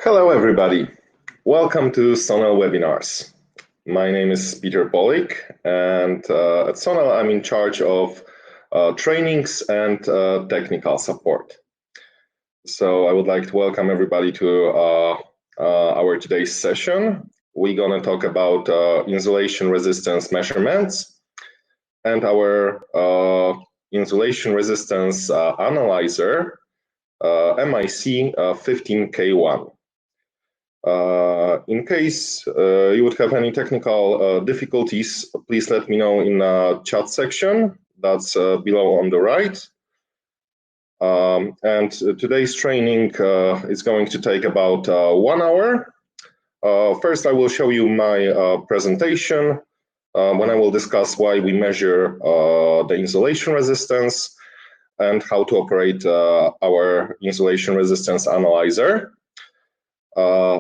Hello, everybody. Welcome to Sonel Webinars. My name is Peter Polik, and at Sonel, I'm in charge of trainings and technical support. So I would like to welcome everybody to our today's session. We're going to talk about insulation resistance measurements and our insulation resistance analyzer, MIC 15K1. In case you would have any technical difficulties, please let me know in the chat section. That's below on the right. And today's training is going to take about 1 hour. First, I will show you my presentation when I will discuss why we measure the insulation resistance and how to operate our insulation resistance analyzer.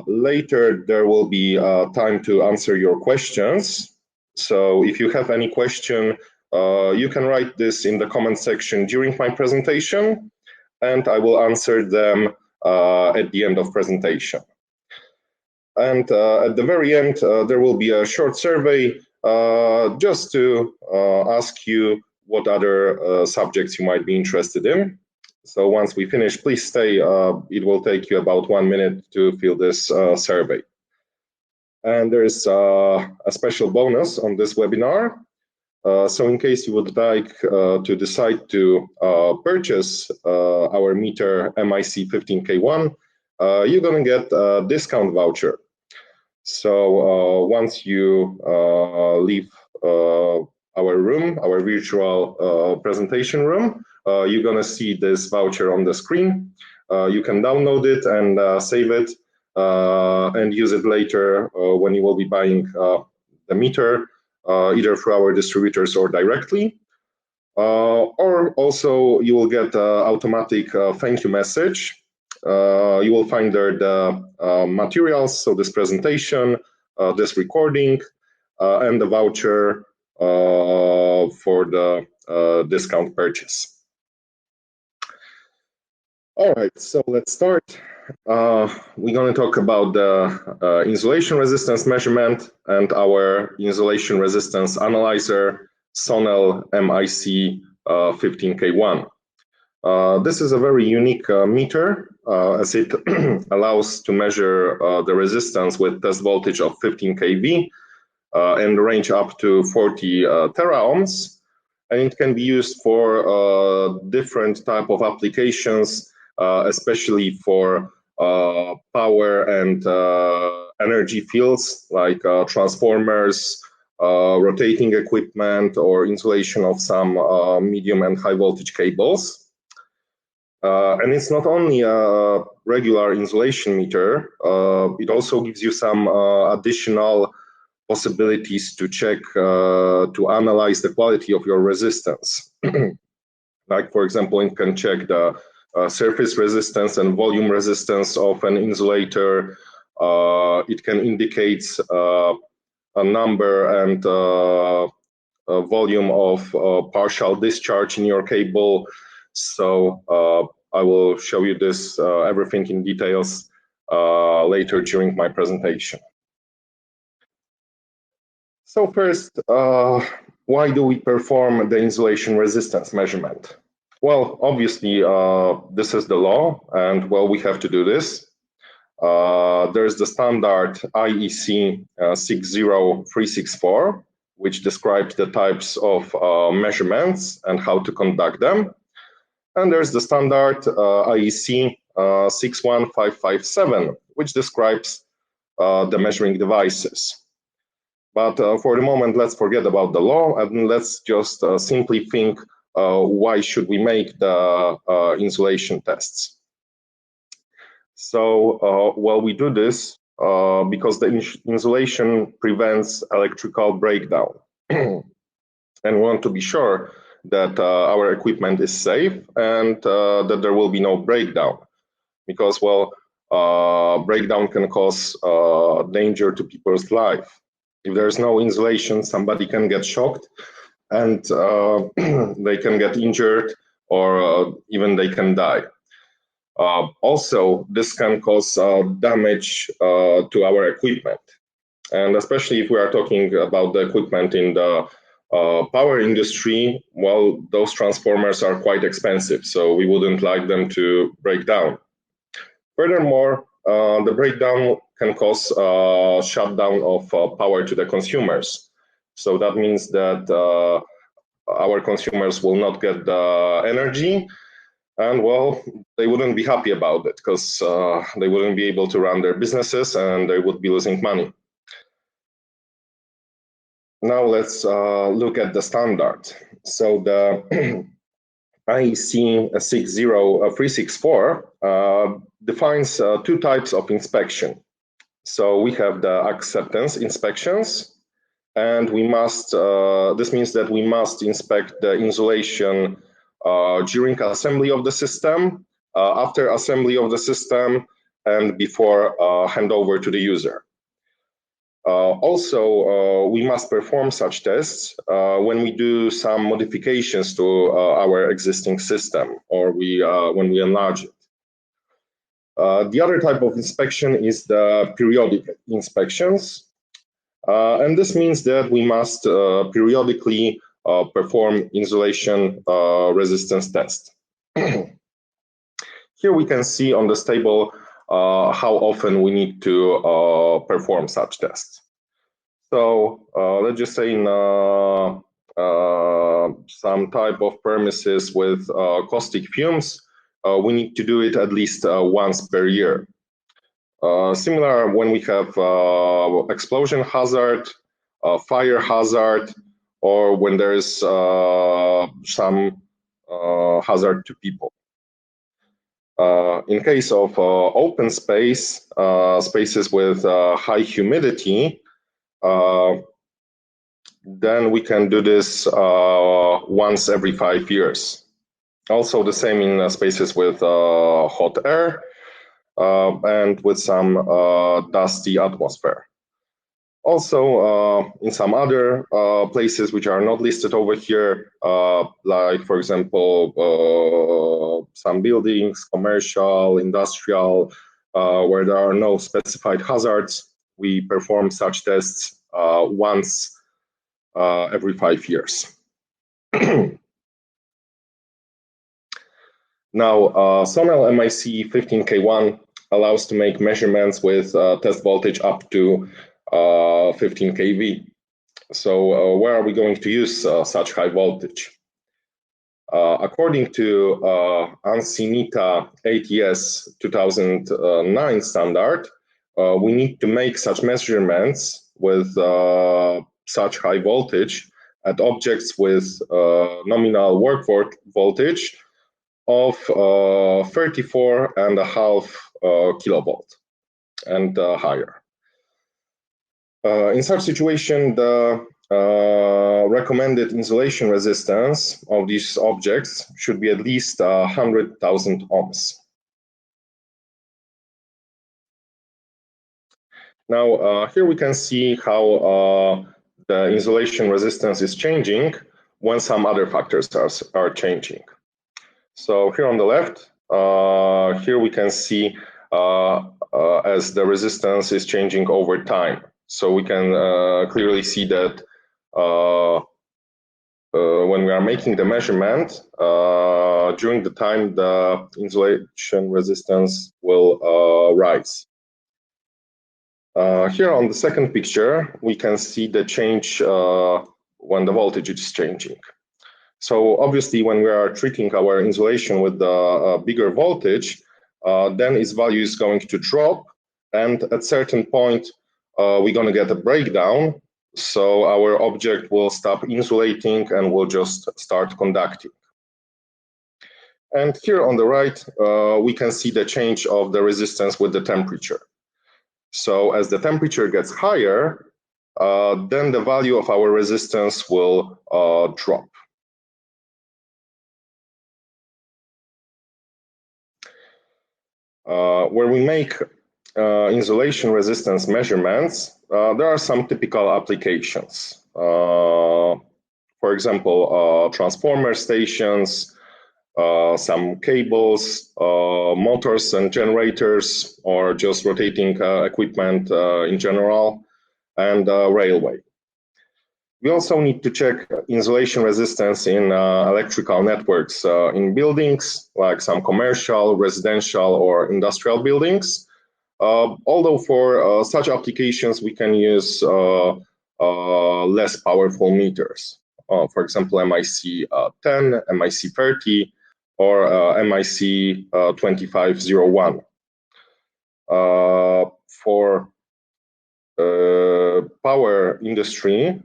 Later, there will be time to answer your questions. So if you have any question, you can write this in the comment section during my presentation, and I will answer them at the end of presentation. And at the very end, there will be a short survey just to ask you what other subjects you might be interested in. So once we finish, please stay. It will take you about 1 minute to fill this survey. And there's a special bonus on this webinar. So in case you would like to decide to purchase our meter MIC 15K1, you're going to get a discount voucher. So once you leave our room, our virtual presentation room, you're going to see this voucher on the screen. You can download it and save it and use it later when you will be buying the meter, either through our distributors or directly. Or also you will get an automatic thank you message. You will find there the materials, so this presentation, this recording, and the voucher for the discount purchase. All right, so let's start. We're going to talk about the insulation resistance measurement and our insulation resistance analyzer, Sonel MIC 15K1. This is a very unique meter as it allows to measure the resistance with test voltage of 15 kV and range up to 40 tera ohms. And it can be used for different type of applications, especially for power and energy fields like transformers, rotating equipment, or insulation of some medium and high voltage cables. And it's not only a regular insulation meter, it also gives you some additional possibilities to check, to analyze the quality of your resistance. Like, for example, it can check the surface resistance and volume resistance of an insulator. It can indicate a number and volume of partial discharge in your cable. So I will show you this, everything in details later during my presentation. So first, why do we perform the insulation resistance measurement? Well, obviously, this is the law, and well, we have to do this. There's the standard IEC 60364, which describes the types of measurements and how to conduct them. And there's the standard IEC 61557, which describes the measuring devices. But for the moment, let's forget about the law and let's just simply think, why should we make the insulation tests? So, well, we do this because the insulation prevents electrical breakdown. And we want to be sure that our equipment is safe and that there will be no breakdown. Because, well, breakdown can cause danger to people's life. If there's no insulation, somebody can get shocked and they can get injured or even they can die. Also, this can cause damage to our equipment. And especially if we are talking about the equipment in the power industry, well, those transformers are quite expensive, so we wouldn't like them to break down. Furthermore, the breakdown can cause shutdown of power to the consumers. So that means that our consumers will not get the energy, and well, they wouldn't be happy about it because they wouldn't be able to run their businesses and they would be losing money. Now let's look at the standard. So the IEC 60364 defines two types of inspection. So we have the acceptance inspections, and we must, this means that we must inspect the insulation during assembly of the system, after assembly of the system, and before handover to the user. Also, we must perform such tests when we do some modifications to our existing system or when we enlarge it. The other type of inspection is the periodic inspections. And this means that we must periodically perform insulation resistance test. Here we can see on this table how often we need to perform such tests. So let's just say in some type of premises with caustic fumes, we need to do it at least once per year. Similar when we have explosion hazard, fire hazard, or when there is some hazard to people. In case of open space, spaces with high humidity, then we can do this once every 5 years. Also the same in spaces with hot air and with some dusty atmosphere. Also, in some other places which are not listed over here, like, for example, some buildings, commercial, industrial, where there are no specified hazards, we perform such tests once every 5 years. Now, Sonel MIC 15K1 allows to make measurements with test voltage up to 15 kV. So where are we going to use such high voltage? According to ANSI NITA ATS 2009 standard, we need to make such measurements with such high voltage at objects with nominal work voltage of 34.5 kilovolt and higher. In such situation, the recommended insulation resistance of these objects should be at least 100,000 ohms. Now, here we can see how the insulation resistance is changing when some other factors are changing. So here on the left, here we can see as the resistance is changing over time. So we can clearly see that when we are making the measurement, during the time the insulation resistance will rise. Here on the second picture, we can see the change when the voltage is changing. So obviously when we are treating our insulation with the bigger voltage, then its value is going to drop, and at certain point we're going to get a breakdown, so our object will stop insulating and will just start conducting. And here on the right, we can see the change of the resistance with the temperature. So as the temperature gets higher, then the value of our resistance will drop. Where we make insulation resistance measurements, there are some typical applications. For example, transformer stations, some cables, motors and generators, or just rotating equipment in general, and railway. We also need to check insulation resistance in electrical networks in buildings, like some commercial, residential, or industrial buildings. Although for such applications, we can use less powerful meters. For example, MIC 10, MIC 30, or MIC 2501. For power industry,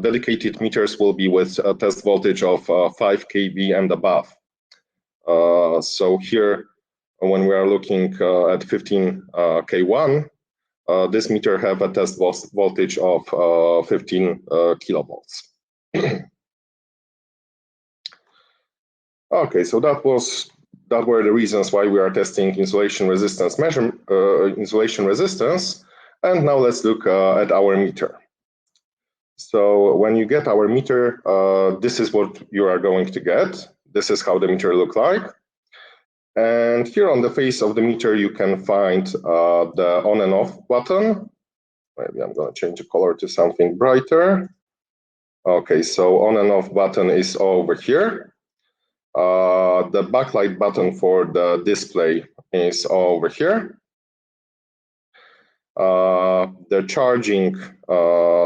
dedicated meters will be with a test voltage of 5 kV and above. So here, when we are looking at 15 K1, this meter have a test voltage of 15 kilovolts. Okay, so that were the reasons why we are testing insulation resistance and now let's look at our meter. So when you get our meter, this is what you are going to get. This is how the meter looks like. And here on the face of the meter, you can find the on and off button. Maybe I'm going to change the color to something brighter. Okay, so on and off button is over here. The backlight button for the display is over here. The charging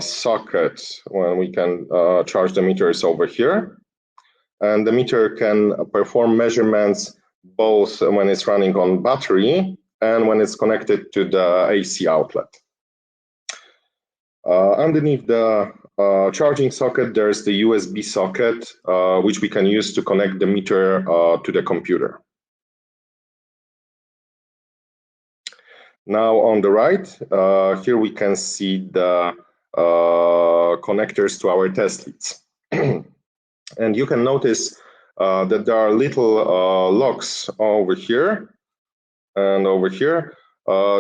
socket, when we can charge the meter, is over here. And the meter can perform measurements both when it's running on battery and when it's connected to the AC outlet. Underneath the charging socket, there's the USB socket, which we can use to connect the meter to the computer. Now on the right, here we can see the connectors to our test leads. And you can notice that there are little locks over here and over here.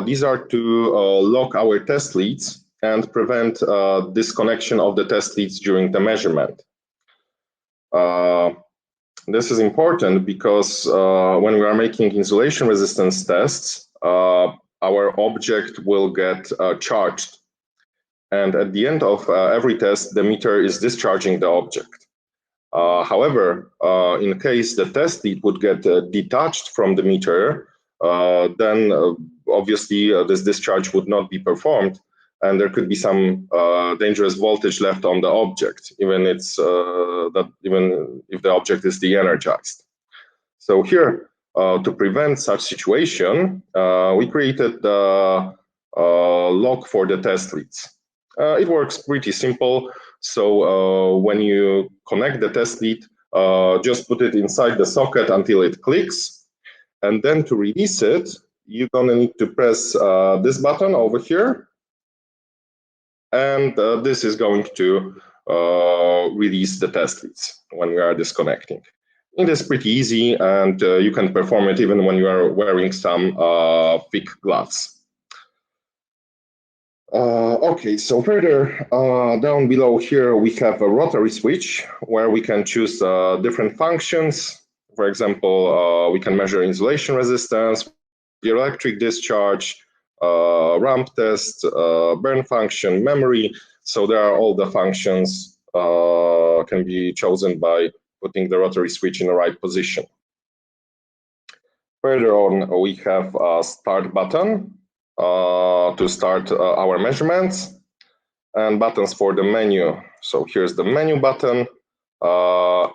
These are to lock our test leads and prevent disconnection of the test leads during the measurement. This is important because when we are making insulation resistance tests, our object will get charged. And at the end of every test, the meter is discharging the object. However, in case the test lead would get detached from the meter, then obviously this discharge would not be performed, and there could be some dangerous voltage left on the object, even if the object is de-energized. So here, to prevent such situation, we created the lock for the test leads. It works pretty simple. So when you connect the test lead, just put it inside the socket until it clicks. And then to release it, you're gonna need to press this button over here. And this is going to release the test leads when we are disconnecting. It is pretty easy, and you can perform it even when you are wearing some thick gloves. Okay, so further down below here, we have a rotary switch where we can choose different functions. For example, we can measure insulation resistance, the electric discharge, ramp test, burn function, memory. So there are all the functions can be chosen by putting the rotary switch in the right position. Further on, we have a start button to start our measurements, and buttons for the menu. So here's the menu button,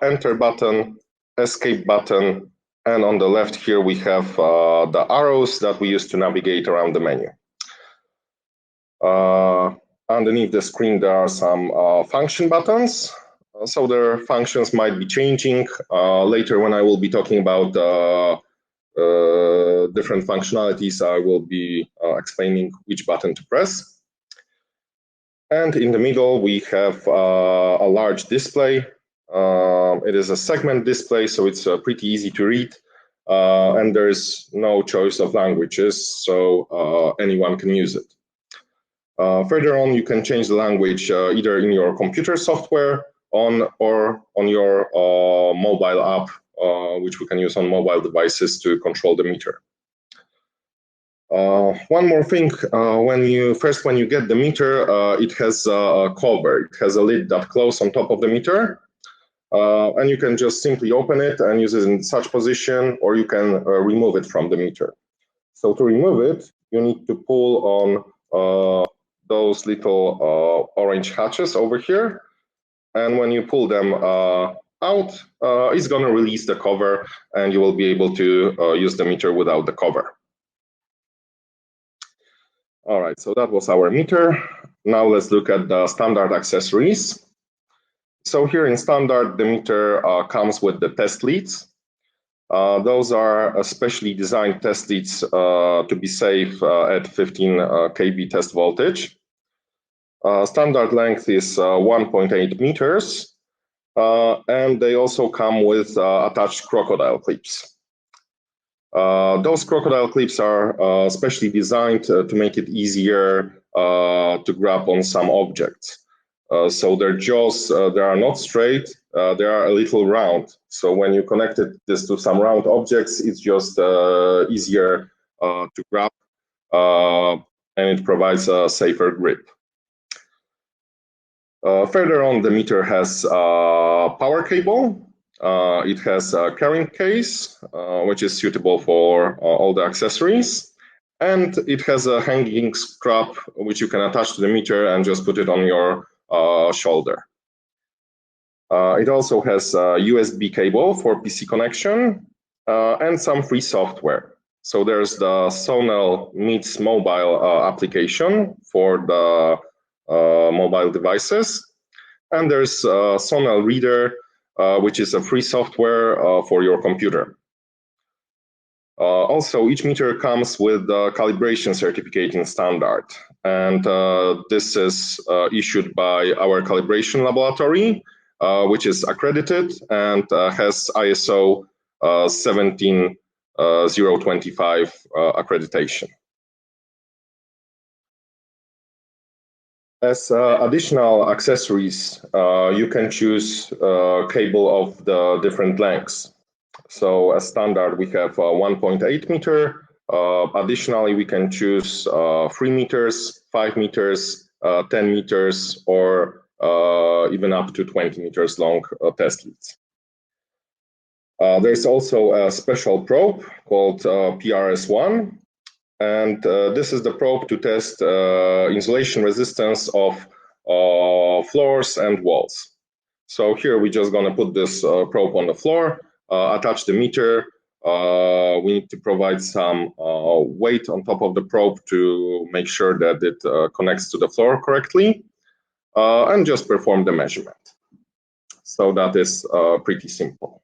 enter button, escape button, and on the left here we have the arrows that we use to navigate around the menu. Underneath the screen there are some function buttons. So their functions might be changing. Later when I will be talking about different functionalities, I will be explaining which button to press. And in the middle, we have a large display. It is a segment display, so it's pretty easy to read. And there is no choice of languages, so anyone can use it. Further on, you can change the language either in your computer software on or on your mobile app, which we can use on mobile devices to control the meter. One more thing, when you get the meter, it has a cover. It has a lid that closes on top of the meter, and you can just simply open it and use it in such position, or you can remove it from the meter. So to remove it, you need to pull on those little orange hatches over here, and when you pull them out, it's going to release the cover, and you will be able to use the meter without the cover. All right, so that was our meter. Now let's look at the standard accessories. So here in standard, the meter comes with the test leads. Those are specially designed test leads to be safe at 15 kV test voltage. Standard length is 1.8 meters, and they also come with attached crocodile clips. Those crocodile clips are specially designed to make it easier to grab on some objects. So their jaws, they are not straight, they are a little round. So when you connect this to some round objects, it's just easier to grab, and it provides a safer grip. Further on, the meter has a power cable. It has a carrying case, which is suitable for all the accessories. And it has a hanging strap, which you can attach to the meter and just put it on your shoulder. It also has a USB cable for PC connection and some free software. So there's the Sonel Meets mobile application for the mobile devices. And there's Sonel Reader, which is a free software for your computer. Also, each meter comes with the calibration certificate in standard, and this is issued by our calibration laboratory, which is accredited and has ISO 17025 accreditation. As additional accessories, you can choose cable of the different lengths. So as standard, we have 1.8 meter. Additionally, we can choose 3 meters, 5 meters, 10 meters, or even up to 20 meters long test leads. There's also a special probe called PRS1, and this is the probe to test insulation resistance of floors and walls. So here we're just going to put this probe on the floor, attach the meter. We need to provide some weight on top of the probe to make sure that it connects to the floor correctly, and just perform the measurement. So that is pretty simple.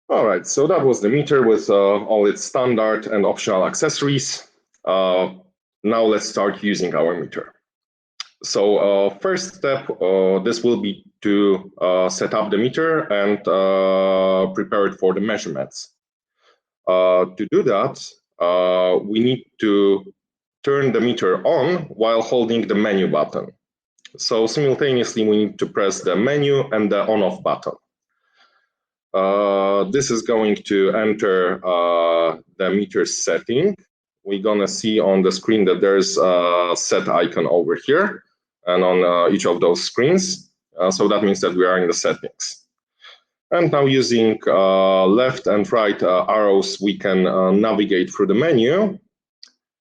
All right, so that was the meter with all its standard and optional accessories. Now let's start using our meter. So first step, this will be to set up the meter and prepare it for the measurements. To do that, we need to turn the meter on while holding the menu button. So simultaneously, we need to press the menu and the on-off button. This is going to enter the meter setting. We're gonna see on the screen that there's a set icon over here and on each of those screens. So that means that we are in the settings. And now using left and right arrows, we can navigate through the menu.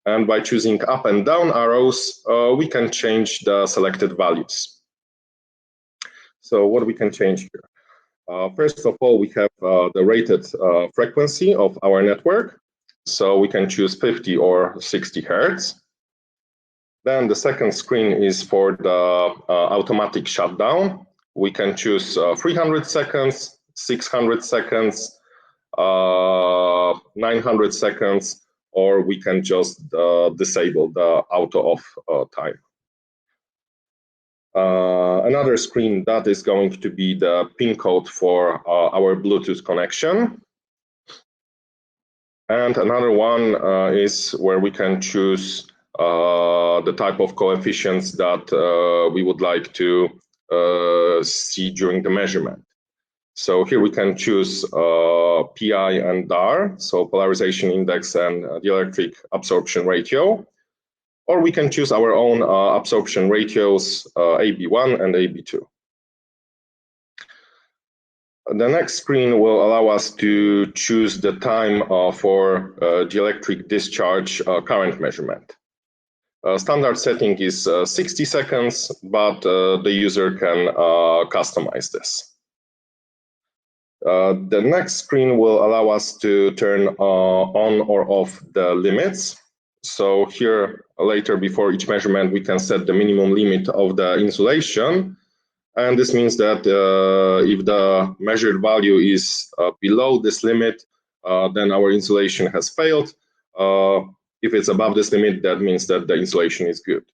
And by choosing up and down arrows, we can change the selected values. So what we can change here? First of all, we have the rated frequency of our network. So we can choose 50 or 60 Hertz. Then the second screen is for the automatic shutdown. We can choose 300 seconds, 600 seconds, 900 seconds, or we can just disable the auto off time. Another screen that is going to be the pin code for our Bluetooth connection. And another one is where we can choose the type of coefficients that we would like to see during the measurement. So here we can choose PI and DAR, so polarization index and dielectric absorption ratio, or we can choose our own absorption ratios, AB1 and AB2. The next screen will allow us to choose the time for dielectric discharge current measurement. Standard setting is 60 seconds, but the user can customize this. The next screen will allow us to turn on or off the limits. So here, later before each measurement, we can set the minimum limit of the insulation. And this means that if the measured value is below this limit, then our insulation has failed. If it's above this limit, that means that the insulation is good.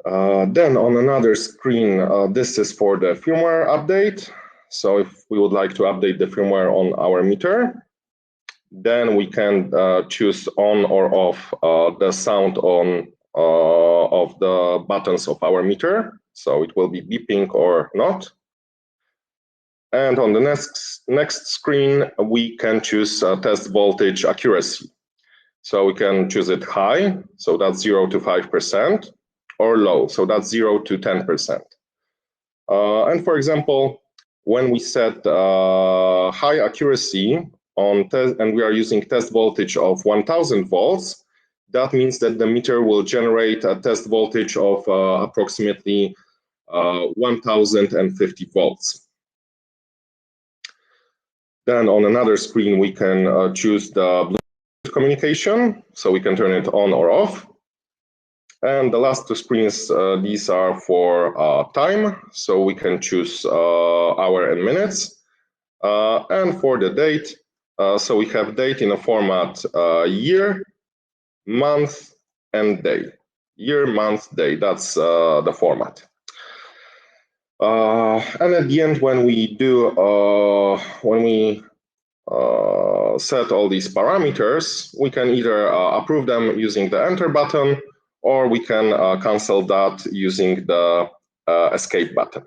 Then on another screen, this is for the firmware update. So if we would like to update the firmware on our meter, then we can choose on or off the sound on of the buttons of our meter. So it will be beeping or not. And on the next screen, we can choose test voltage accuracy. So we can choose it high, so that's 0 to 5%, or low, so that's 0 to 10%. And for example, when we set high accuracy on test, and we are using test voltage of 1000 volts, that means that the meter will generate a test voltage of approximately 1050 volts. Then on another screen, we can choose the Bluetooth communication, so we can turn it on or off. And the last two screens, these are for time, so we can choose hour and minutes. And for the date, so we have date in a format year, month, and day. Year, month, day, that's the format. And at the end, when we set all these parameters, we can either approve them using the enter button, or we can cancel that using the escape button.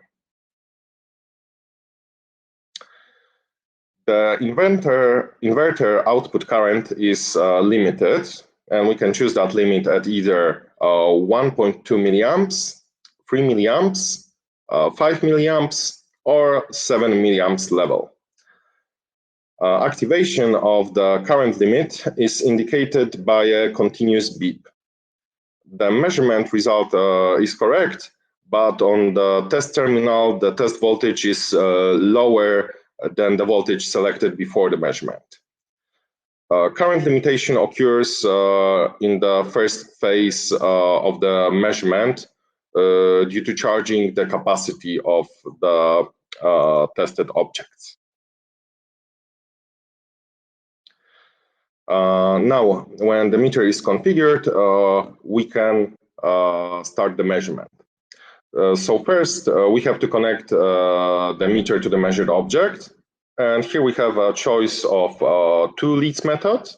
The inverter output current is limited, and we can choose that limit at either 1.2 milliamps, 3 milliamps, 5 milliamps, or 7 milliamps level. Activation of the current limit is indicated by a continuous beep. The measurement result is correct, but on the test terminal, the test voltage is lower than the voltage selected before the measurement. Current limitation occurs in the first phase of the measurement due to charging the capacity of the tested objects. Now, when the meter is configured, we can start the measurement. So first, we have to connect the meter to the measured object. And here we have a choice of two leads method.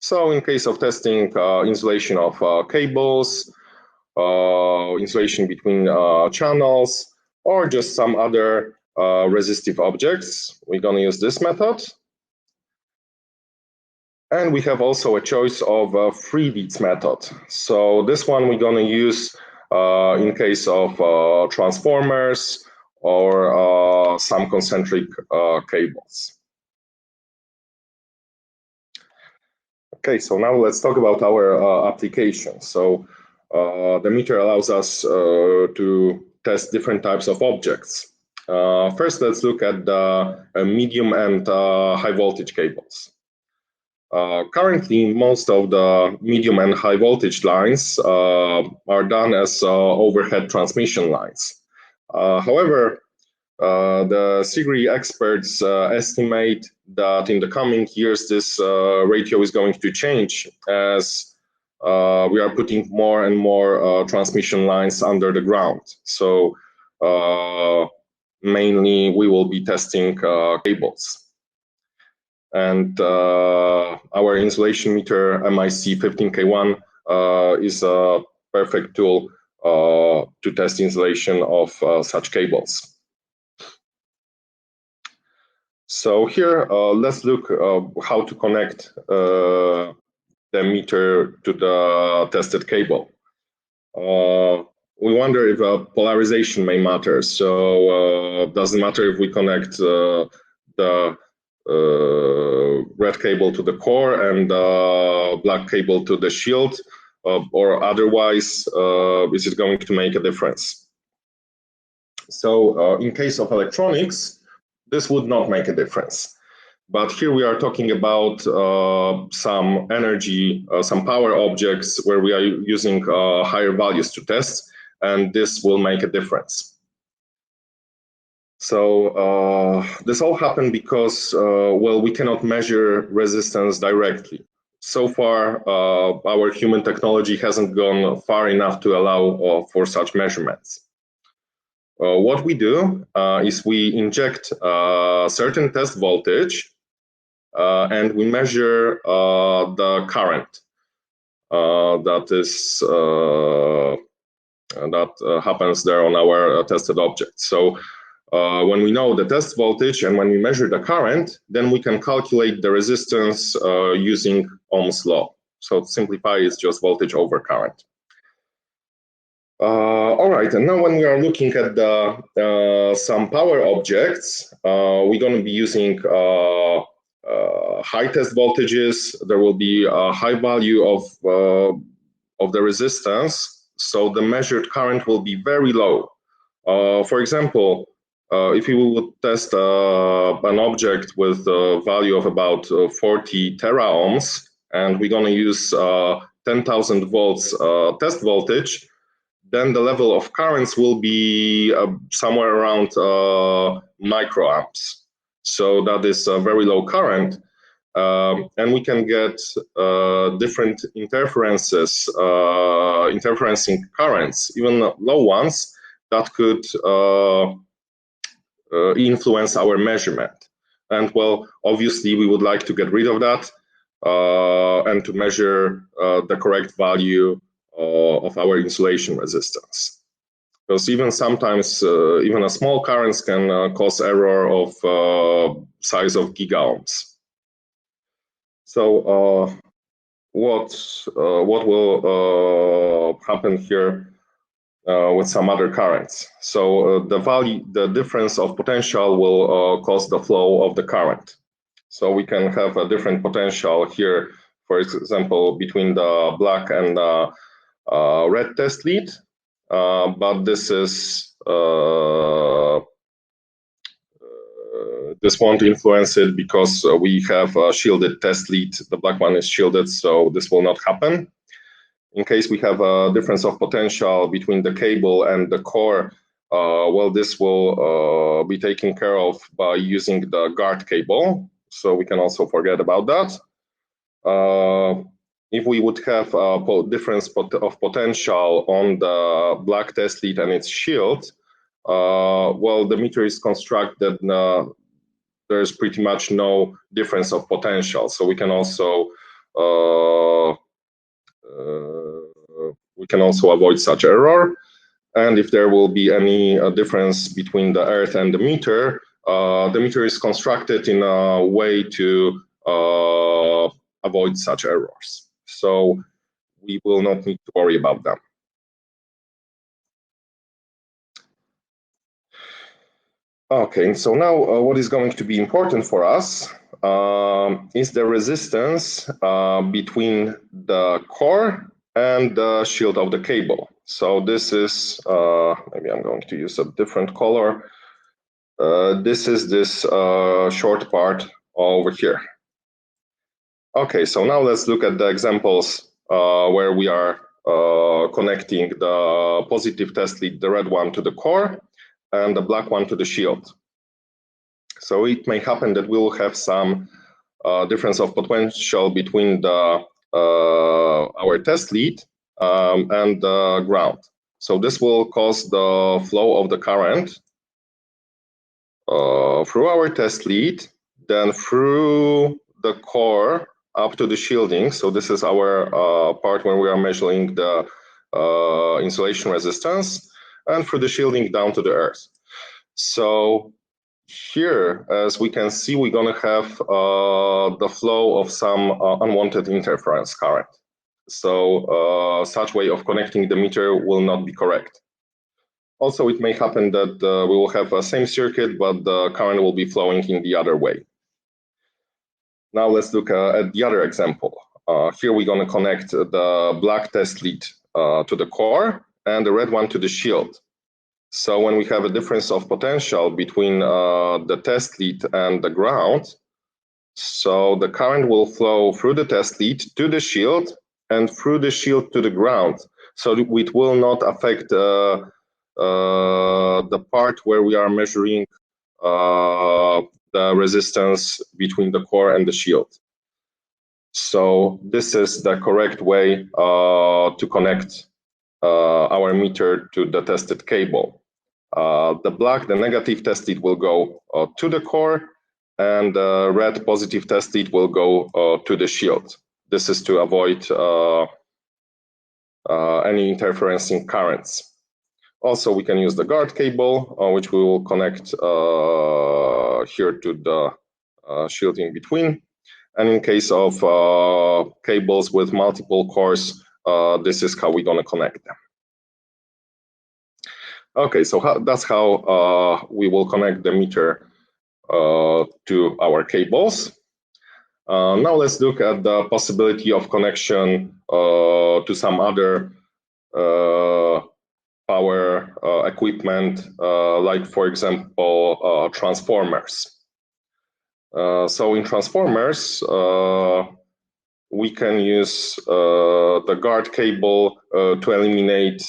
So in case of testing insulation of cables, insulation between channels, or just some other resistive objects, we're going to use this method. And we have also a choice of a 3 leads method. So this one we're going to use in case of transformers or some concentric cables. Okay, so now let's talk about our application. So the meter allows us to test different types of objects. First, let's look at the medium and high voltage cables. Currently, most of the medium and high voltage lines are done as overhead transmission lines. However, the SIGRI experts estimate that in the coming years, this ratio is going to change as we are putting more and more transmission lines under the ground. So mainly, we will be testing cables. And our insulation meter MIC 15K1 is a perfect tool to test installation of such cables. So here, let's look how to connect the meter to the tested cable. We wonder if polarization may matter. So doesn't matter if we connect the red cable to the core and black cable to the shield, or otherwise, is it going to make a difference? So in case of electronics, this would not make a difference. But here we are talking about some energy, some power objects where we are using higher values to test, and this will make a difference. So this all happened because, well, we cannot measure resistance directly. So far, our human technology hasn't gone far enough to allow for such measurements. What we do is we inject a certain test voltage and we measure the current that happens there on our tested object. So when we know the test voltage and when we measure the current, then we can calculate the resistance using Ohm's law. So to simplify, it's just voltage over current. All right, and now when we are looking at some power objects, we're going to be using high test voltages. There will be a high value of the resistance, so the measured current will be very low. For example, if you would test an object with a value of about 40 tera ohms, and we're going to use 10,000 volts test voltage, then the level of currents will be somewhere around microamps. So that is a very low current. And we can get different interferences, interferencing currents, even low ones, that could influence our measurement. And well, obviously we would like to get rid of that and to measure the correct value of our insulation resistance. Because even sometimes, even a small currents can cause error of size of gigaohms. So what will happen here with some other currents? So the difference of potential will cause the flow of the current. So we can have a different potential here, for example, between the black and the red test lead, but this is this won't influence it because we have a shielded test lead. The black one is shielded, so this will not happen. In case we have a difference of potential between the cable and the core, well, this will be taken care of by using the guard cable, so we can also forget about that. If we would have a difference of potential on the black test lead and its shield, well, the meter is constructed, there's pretty much no difference of potential. So we can also avoid such error. And if there will be any difference between the earth and the meter is constructed in a way to avoid such errors. So we will not need to worry about them. Okay, so now what is going to be important for us is the resistance between the core and the shield of the cable. So this is, maybe I'm going to use a different color. This is this short part over here. Okay, so now let's look at the examples where we are connecting the positive test lead, the red one, to the core and the black one to the shield. So it may happen that we will have some difference of potential between the our test lead and the ground. So this will cause the flow of the current through our test lead, then through the core up to the shielding. So this is our part when we are measuring the insulation resistance, and through the shielding down to the earth. So here, as we can see, we're going to have the flow of some unwanted interference current. So such way of connecting the meter will not be correct. Also, it may happen that we will have a same circuit, but the current will be flowing in the other way. Now let's look at the other example. Here we're going to connect the black test lead to the core and the red one to the shield. So when we have a difference of potential between the test lead and the ground, so the current will flow through the test lead to the shield and through the shield to the ground. So it will not affect the part where we are measuring the resistance between the core and the shield. So this is the correct way to connect our meter to the tested cable. The negative test lead will go to the core, and the red positive test lead will go to the shield. This is to avoid any interference in currents. Also, we can use the guard cable, which we will connect here to the shield in between. And in case of cables with multiple cores, this is how we're going to connect them. Okay, so that's how we will connect the meter to our cables. Now let's look at the possibility of connection to some other power equipment, like, for example, transformers. So in transformers, we can use the guard cable to eliminate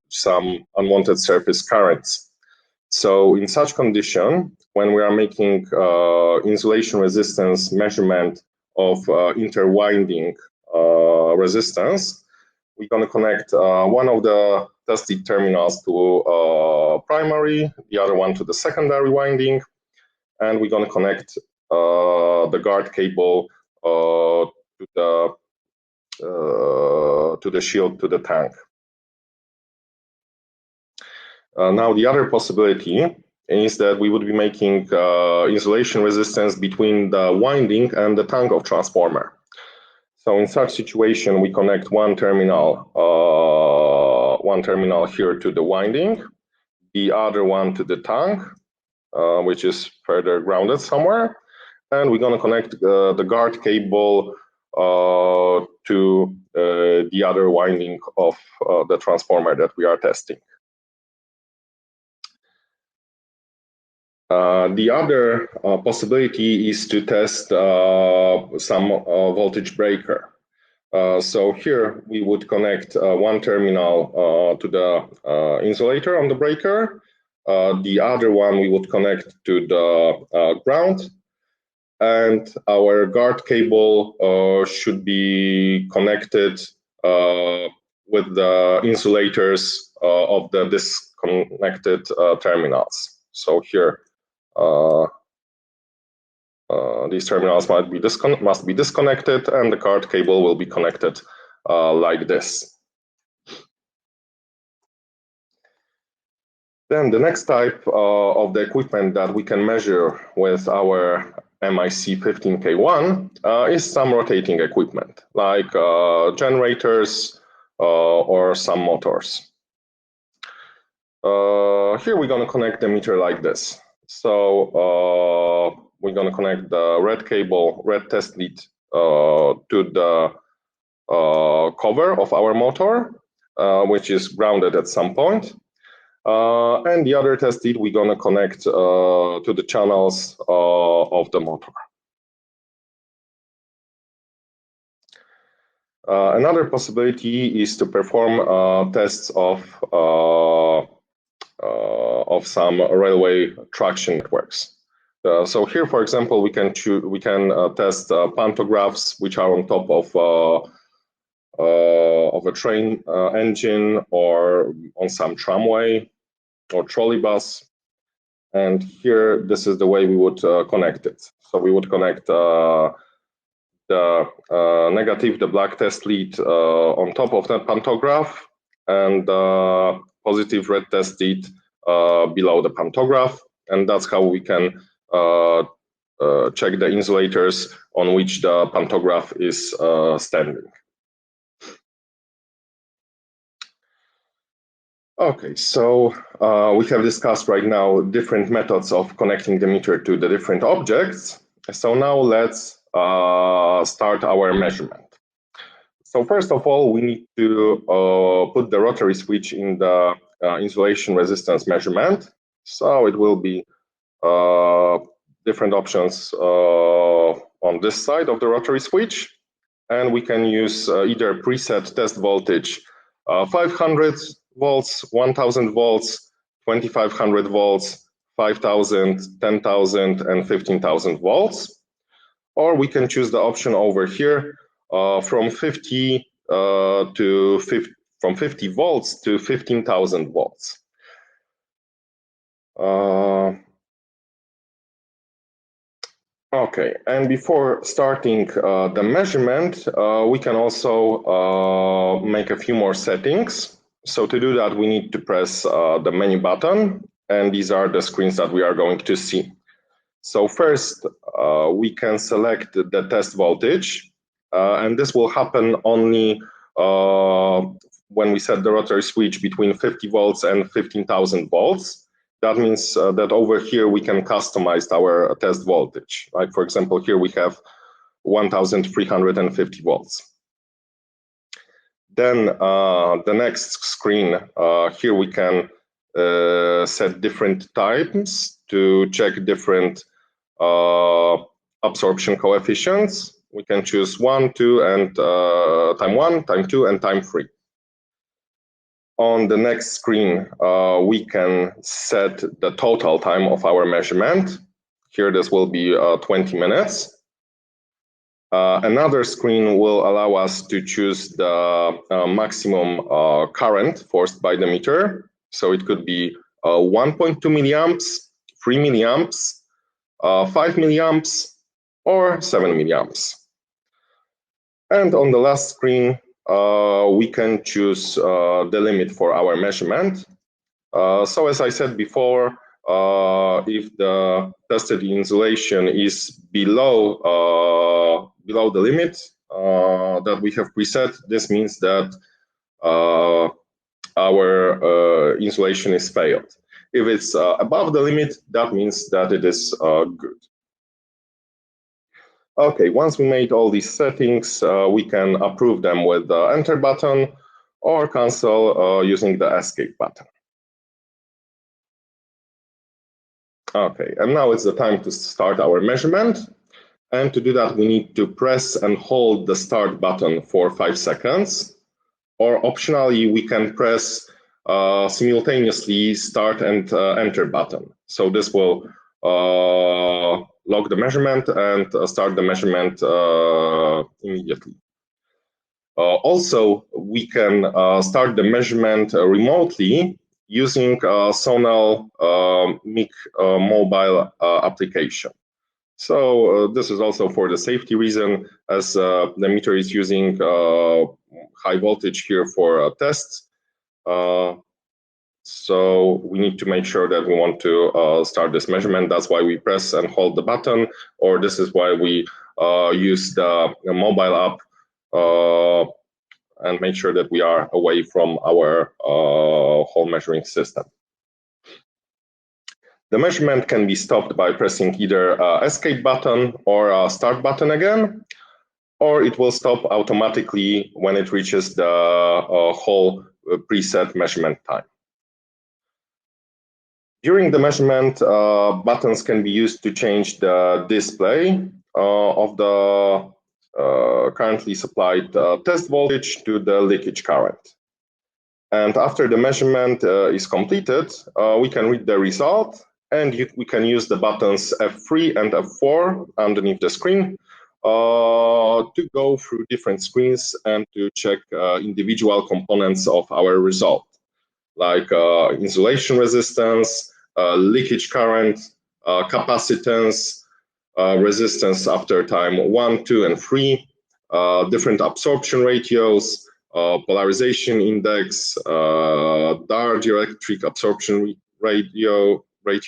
some unwanted surface currents. So in such condition, when we are making insulation resistance measurement of interwinding resistance, we're going to connect one of the tested terminals to primary, the other one to the secondary winding, and we're going to connect the guard cable to the shield, to the tank. Now the other possibility is that we would be making insulation resistance between the winding and the tank of transformer. So in such situation, we connect one terminal here to the winding, the other one to the tank, which is further grounded somewhere, and we're going to connect the guard cable to the other winding of the transformer that we are testing. The other possibility is to test some voltage breaker. So here we would connect one terminal to the insulator on the breaker. The other one we would connect to the ground. And our guard cable should be connected with the insulators of the disconnected terminals. So here, these terminals must be disconnected, and the guard cable will be connected like this. Then the next type of the equipment that we can measure with our MIC 15K1 is some rotating equipment, like generators or some motors. Here we're going to connect the meter like this. So we're going to connect the red test lead to the cover of our motor, which is grounded at some point. And the other test lead we're going to connect to the channels of the motor. Another possibility is to perform tests of some railway traction networks. So here, for example, we can test pantographs, which are on top of a train engine or on some tramway or trolley bus. And here, this is the way we would connect it. So we would connect the the negative, the black test lead on top of the pantograph, and the positive red test lead below the pantograph. And that's how we can check the insulators on which the pantograph is standing. Okay, so we have discussed right now different methods of connecting the meter to the different objects. So now let's start our measurement. So first of all, we need to put the rotary switch in the insulation resistance measurement. So it will be different options on this side of the rotary switch. And we can use either preset test voltage 500 volts, 1000 volts, 2500 volts, 5000, 10,000, and 15,000 volts. Or we can choose the option over here from 50 volts to 15,000 volts. Okay, and before starting the measurement, we can also make a few more settings. So to do that, we need to press the menu button, and these are the screens that we are going to see. So first, we can select the test voltage, and this will happen only when we set the rotary switch between 50 volts and 15,000 volts. That means that over here we can customize our test voltage. Like for example, here we have 1,350 volts. Then the next screen, here we can set different times to check different absorption coefficients. We can choose 1, 2, and time 1, time 2, and time 3. On the next screen, we can set the total time of our measurement. Here, this will be 20 minutes. Another screen will allow us to choose the maximum current forced by the meter. So it could be 1.2 milliamps, 3 milliamps, 5 milliamps, or 7 milliamps. And on the last screen, we can choose the limit for our measurement. So as I said before, if the tested insulation is below the limit that we have preset, this means that our insulation is failed. If it's above the limit, that means that it is good. Okay, once we made all these settings, we can approve them with the Enter button or cancel using the Escape button. Okay, and now it's the time to start our measurement. And to do that, we need to press and hold the Start button for 5 seconds. Or optionally, we can press simultaneously Start and Enter button. So this will log the measurement and start the measurement immediately. Also, we can start the measurement remotely using Sonel MIG mobile application. So this is also for the safety reason, as the meter is using high voltage here for tests. So we need to make sure that we want to start this measurement. That's why we press and hold the button, or this is why we use the mobile app and make sure that we are away from our whole measuring system. The measurement can be stopped by pressing either Escape button or Start button again, or it will stop automatically when it reaches the whole preset measurement time. During the measurement, buttons can be used to change the display of the currently supplied test voltage to the leakage current. And after the measurement is completed, we can read the result, and we can use the buttons F3 and F4 underneath the screen to go through different screens and to check individual components of our result, like insulation resistance, leakage current, capacitance, resistance after time 1, 2, and 3, different absorption ratios, polarization index, Darr dielectric absorption ratio. We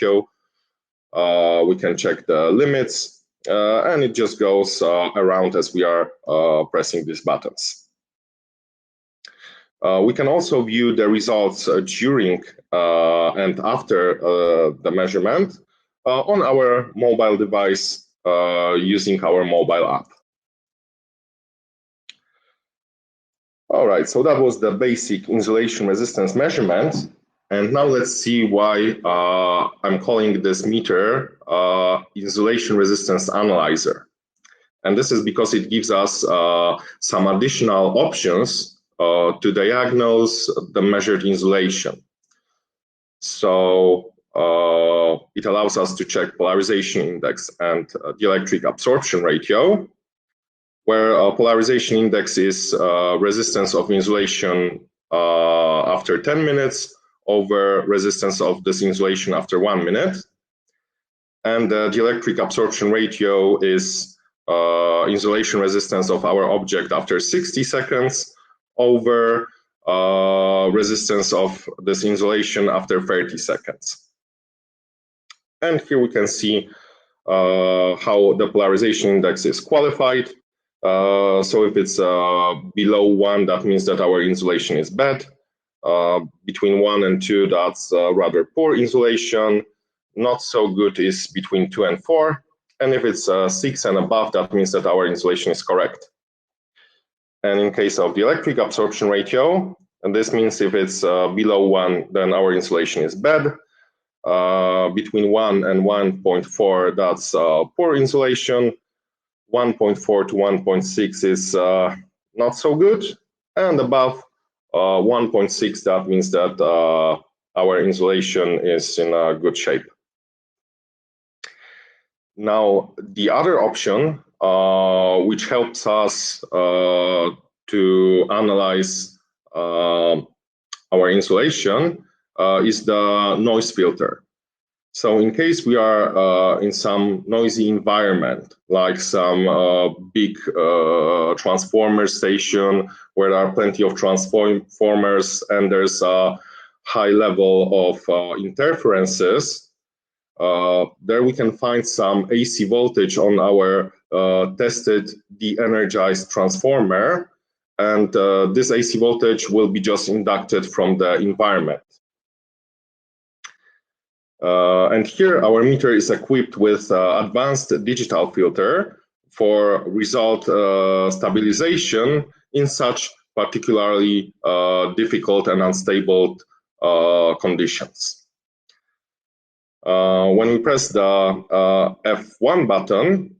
can check the limits, and it just goes around as we are pressing these buttons. We can also view the results during and after the measurement on our mobile device using our mobile app. All right, so that was the basic insulation resistance measurement. And now let's see why I'm calling this meter insulation resistance analyzer. And this is because it gives us some additional options to diagnose the measured insulation. So it allows us to check polarization index and dielectric absorption ratio, where polarization index is resistance of insulation after 10 minutes over resistance of this insulation after 1 minute. And the dielectric absorption ratio is insulation resistance of our object after 60 seconds over resistance of this insulation after 30 seconds. And here we can see how the polarization index is qualified. So if it's below 1, that means that our insulation is bad. Between 1 and 2, that's rather poor insulation. Not so good is between 2 and 4. And if it's 6 and above, that means that our insulation is correct. And in case of the dielectric absorption ratio, and this means if it's below 1, then our insulation is bad. Between 1 and 1.4, that's poor insulation. 1.4 to 1.6 is not so good. And above 1.6, that means that our insulation is in a good shape. Now, the other option, which helps us to analyze our insulation, is the noise filter. So in case we are in some noisy environment, like some big transformer station where there are plenty of transformers and there's a high level of interferences, there we can find some AC voltage on our tested de-energized transformer, and this AC voltage will be just inducted from the environment. And here our meter is equipped with advanced digital filter for result stabilization in such particularly difficult and unstable conditions. When we press the F1 button,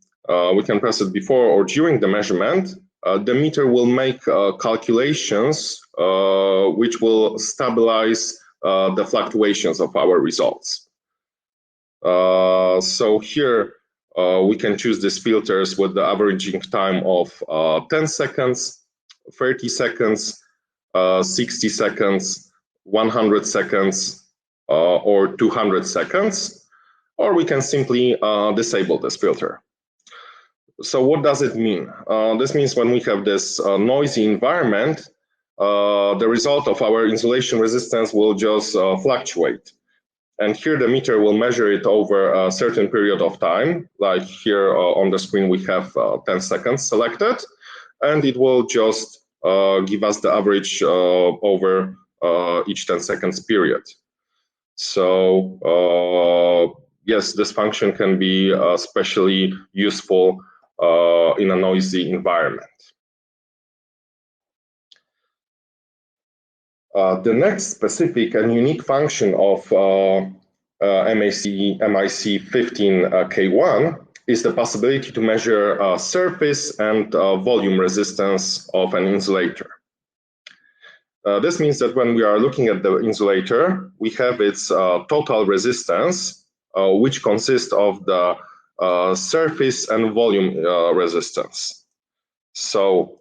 we can press it before or during the measurement, the meter will make calculations which will stabilize the fluctuations of our results. So here we can choose these filters with the averaging time of 10 seconds, 30 seconds, 60 seconds, 100 seconds, or 200 seconds, or we can simply disable this filter. So what does it mean? This means when we have this noisy environment, the result of our insulation resistance will just fluctuate. And here the meter will measure it over a certain period of time, like here on the screen we have 10 seconds selected, and it will just give us the average over each 10 seconds period. So yes, this function can be especially useful in a noisy environment. The next specific and unique function of MIC15K1 is the possibility to measure surface and volume resistance of an insulator. This means that when we are looking at the insulator, we have its total resistance, which consists of the surface and volume resistance. So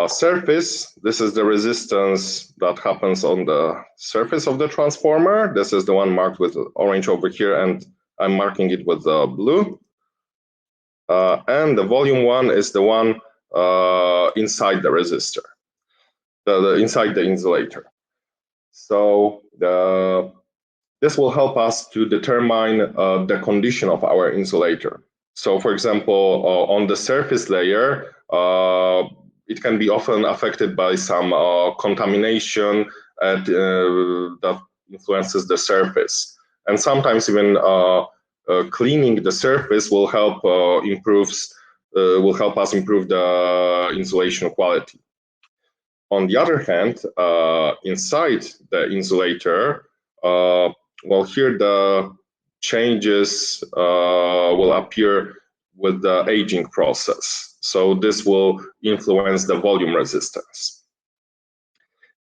surface, this is the resistance that happens on the surface of the transformer. This is the one marked with orange over here, and I'm marking it with blue. and the volume one is the one inside the resistor, inside the insulator. So this will help us to determine the condition of our insulator. So for example, on the surface layer, it can be often affected by some contamination that influences the surface. And sometimes even cleaning the surface will help us improve the insulation quality. On the other hand, inside the insulator, well, here the changes will appear with the aging process. So this will influence the volume resistance.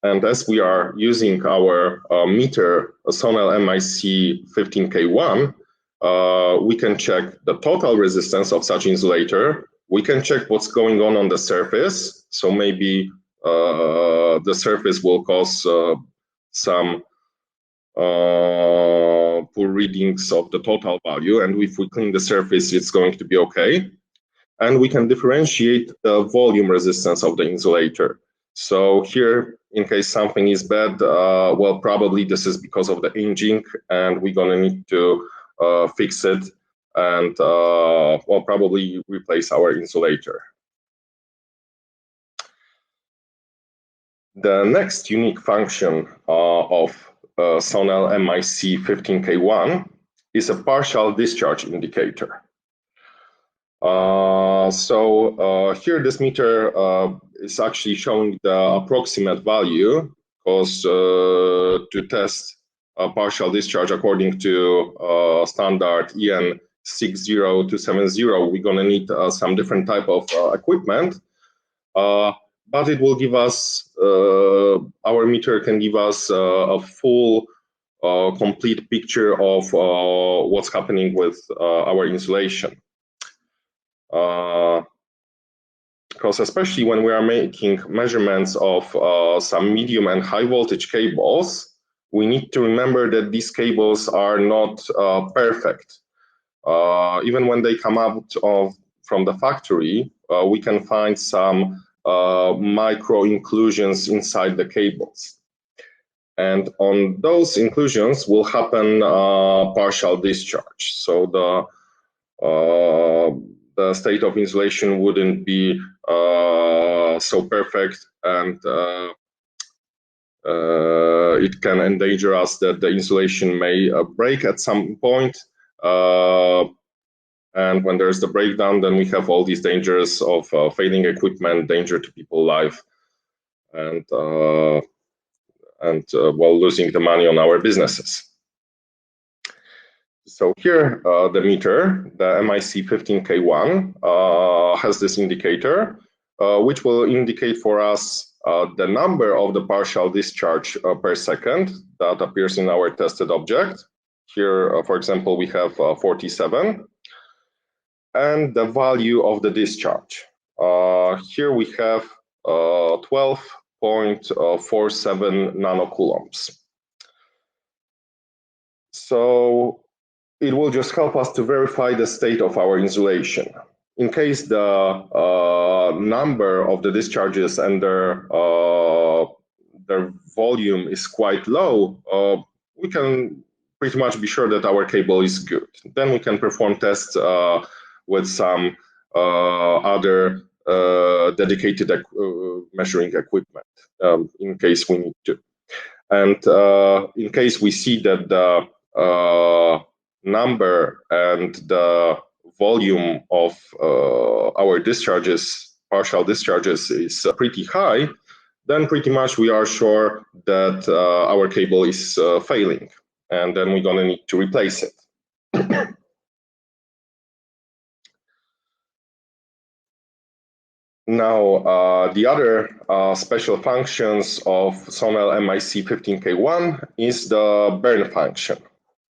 And as we are using our meter, Sonel MIC 15K1, we can check the total resistance of such insulator. We can check what's going on the surface. So maybe the surface will cause some poor readings of the total value, and if we clean the surface, it's going to be okay. And we can differentiate the volume resistance of the insulator. So here, in case something is bad, well, probably this is because of the aging, and we're gonna need to fix it and well, probably replace our insulator. The next unique function of Sonel MIC 15K1 is a partial discharge indicator. Here this meter is actually showing the approximate value, because to test a partial discharge according to standard EN 60270, we're gonna need some different type of equipment. But it will give us, our meter can give us a full, complete picture of what's happening with our insulation. Because especially when we are making measurements of some medium and high voltage cables, we need to remember that these cables are not perfect. Even when they come out from the factory, we can find some micro inclusions inside the cables. And on those inclusions will happen partial discharge. So the state of insulation wouldn't be so perfect, and it can endanger us that the insulation may break at some point. And when there's the breakdown, then we have all these dangers of failing equipment, danger to people's life, and while losing the money on our businesses. So here, the meter, the MIC 15K1, has this indicator, which will indicate for us the number of the partial discharge per second that appears in our tested object. Here, for example, we have 47. And the value of the discharge. Here we have 12.47 nanocoulombs. So it will just help us to verify the state of our insulation. In case the number of the discharges and their volume is quite low, we can pretty much be sure that our cable is good. Then we can perform tests with some other dedicated measuring equipment in case we need to. And in case we see that the number and the volume of our discharges, partial discharges, is pretty high, then pretty much we are sure that our cable is failing, and then we're gonna need to replace it. Now, the other special functions of Sonel MIC 15K1 is the burn function.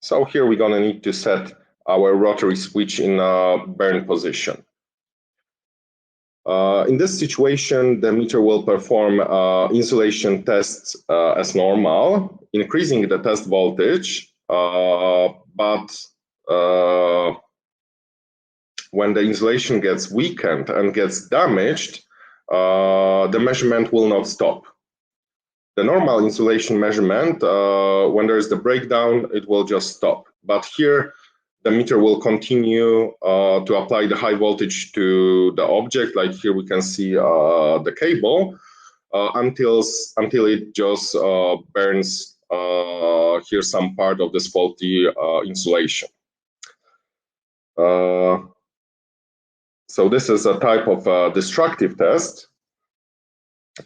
So here we're gonna need to set our rotary switch in a burn position. In this situation, the meter will perform insulation tests as normal, increasing the test voltage, but when the insulation gets weakened and gets damaged, the measurement will not stop. The normal insulation measurement, when there is the breakdown, it will just stop. But here, the meter will continue to apply the high voltage to the object. Like here we can see the cable until it just burns here some part of this faulty insulation. So this is a type of destructive test.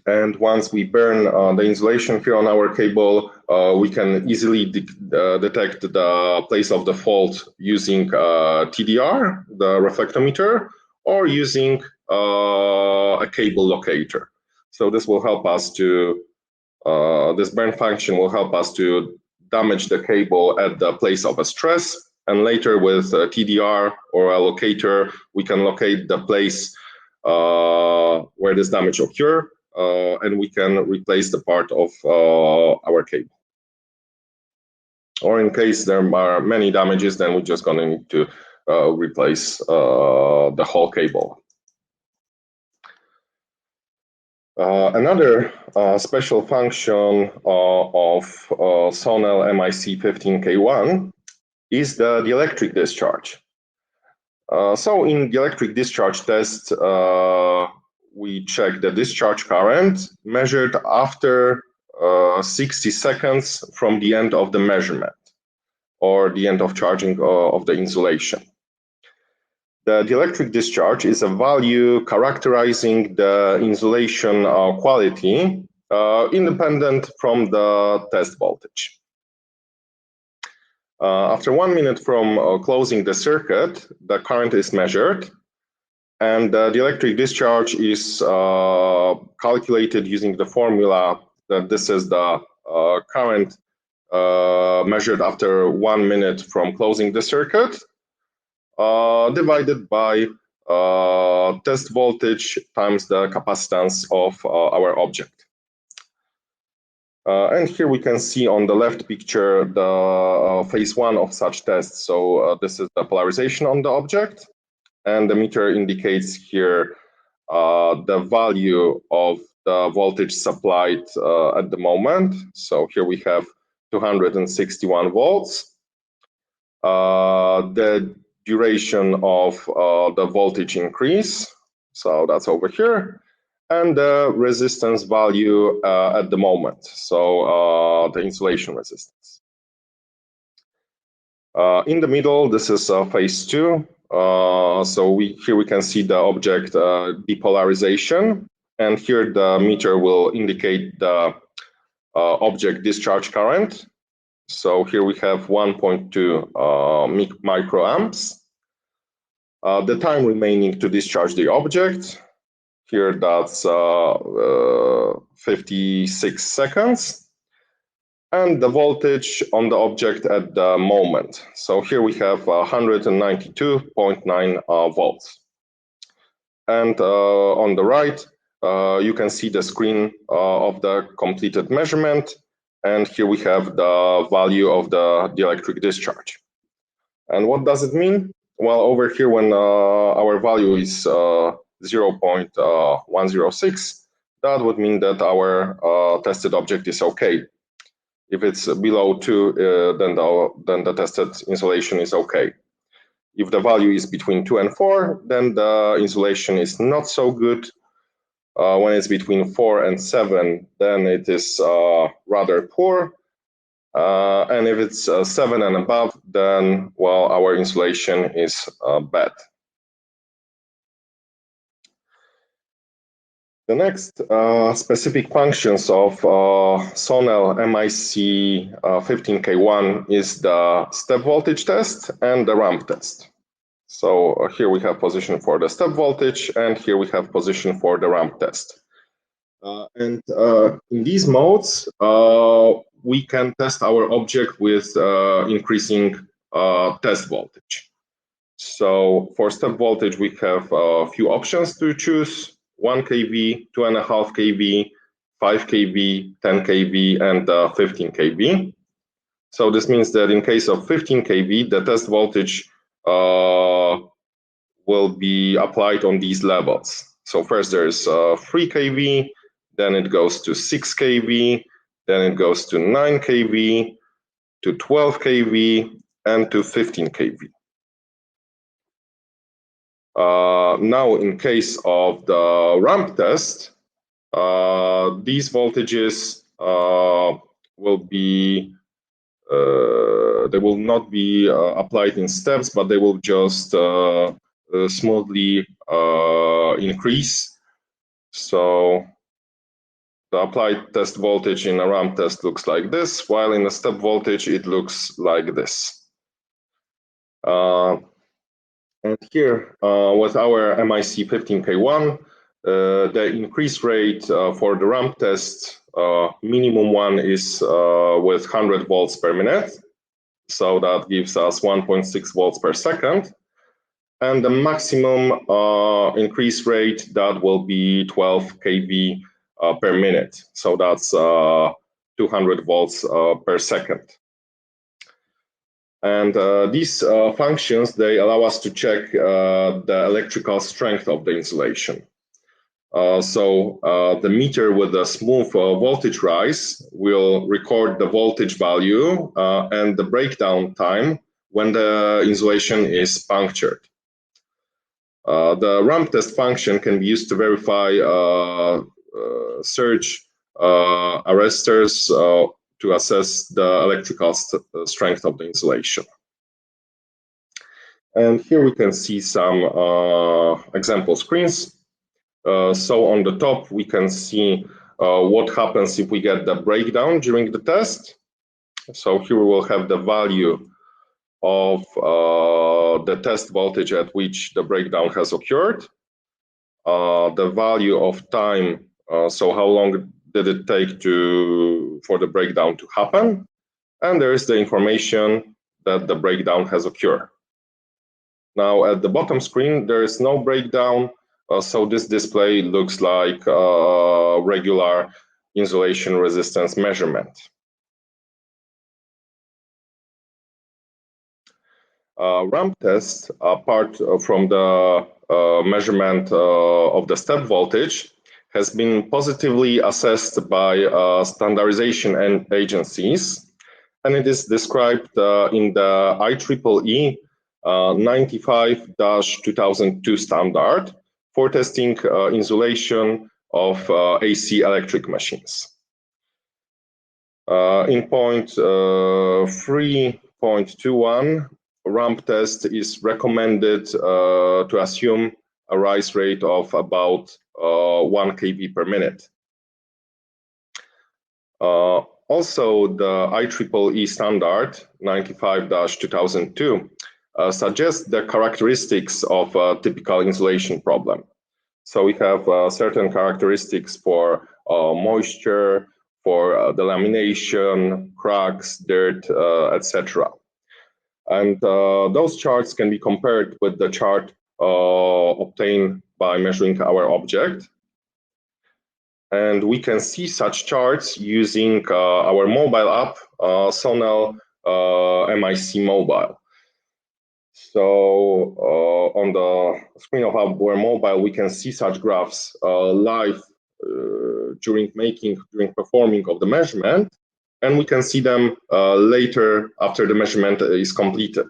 And once we burn the insulation here on our cable, we can easily detect the place of the fault using TDR, the reflectometer, or using a cable locator. So this will help us to, this burn function will help us to damage the cable at the place of a stress. And later with TDR or a locator, we can locate the place where this damage occurs. And we can replace the part of our cable. Or in case there are many damages, then we're just going to need to replace the whole cable. Another special function of Sonel MIC15K1 is the dielectric discharge. So in dielectric discharge test, we check the discharge current measured after 60 seconds from the end of the measurement or the end of charging of the insulation. The dielectric discharge is a value characterizing the insulation quality independent from the test voltage. After 1 minute from closing the circuit, the current is measured. And the dielectric discharge is calculated using the formula that this is the current measured after 1 minute from closing the circuit, divided by test voltage times the capacitance of our object. And here we can see on the left picture the phase 1 of such tests. So this is the polarization on the object. And the meter indicates here the value of the voltage supplied at the moment. So here we have 261 volts. The duration of the voltage increase, so that's over here. And the resistance value at the moment, so the insulation resistance. In the middle, this is phase 2. So here we can see the object depolarization, and here the meter will indicate the object discharge current. So here we have 1.2 microamps. The time remaining to discharge the object, here that's 56 seconds. And the voltage on the object at the moment. So here we have 192.9 volts. And on the right, you can see the screen of the completed measurement. And here we have the value of the dielectric discharge. And what does it mean? Well, over here, when our value is 0.106, that would mean that our tested object is okay. If it's below 2, then the tested insulation is okay. If the value is between 2 and 4, then the insulation is not so good. When it's between 4 and 7, then it is rather poor. And if it's 7 and above, then, well, our insulation is bad. The next specific functions of Sonel MIC15K1 is the step voltage test and the ramp test. So here we have position for the step voltage, and here we have position for the ramp test. And in these modes, we can test our object with increasing test voltage. So for step voltage, we have a few options to choose: 1 kV, 2.5 kV, 5 kV, 10 kV, and 15 kV. So this means that in case of 15 kV, the test voltage will be applied on these levels. So first there's 3 kV, then it goes to 6 kV, then it goes to 9 kV, to 12 kV, and to 15 kV. Now, in case of the ramp test, these voltages will be they will not be applied in steps, but they will just smoothly increase. So the applied test voltage in a ramp test looks like this, while in a step voltage it looks like this. And here with our MIC 15K1, the increase rate for the ramp test, minimum one is with 100 volts per minute. So that gives us 1.6 volts per second. And the maximum increase rate, that will be 12 kV per minute. So that's 200 volts per second. And these functions, they allow us to check the electrical strength of the insulation. So the meter with the smooth voltage rise will record the voltage value and the breakdown time when the insulation is punctured. The ramp test function can be used to verify surge arresters to assess the electrical strength of the insulation. And here we can see some example screens. So on the top, we can see what happens if we get the breakdown during the test. So here we will have the value of the test voltage at which the breakdown has occurred, the value of time, so how long did it take for the breakdown to happen, and there is the information that the breakdown has occurred. Now at the bottom screen, there is no breakdown, so this display looks like a regular insulation resistance measurement. Ramp test, apart from the measurement of the step voltage, has been positively assessed by standardization agencies, and it is described in the IEEE 95-2002 standard for testing insulation of AC electric machines. In point 3.21, ramp test is recommended to assume a rise rate of about 1 kV per minute. Also, the IEEE standard 95-2002 suggests the characteristics of a typical insulation problem. So we have certain characteristics for moisture, for the lamination, cracks, dirt, etc. And those charts can be compared with the chart obtained by measuring our object. And we can see such charts using our mobile app, Sonel MIC Mobile. So on the screen of our mobile, we can see such graphs live during performing of the measurement, and we can see them later after the measurement is completed.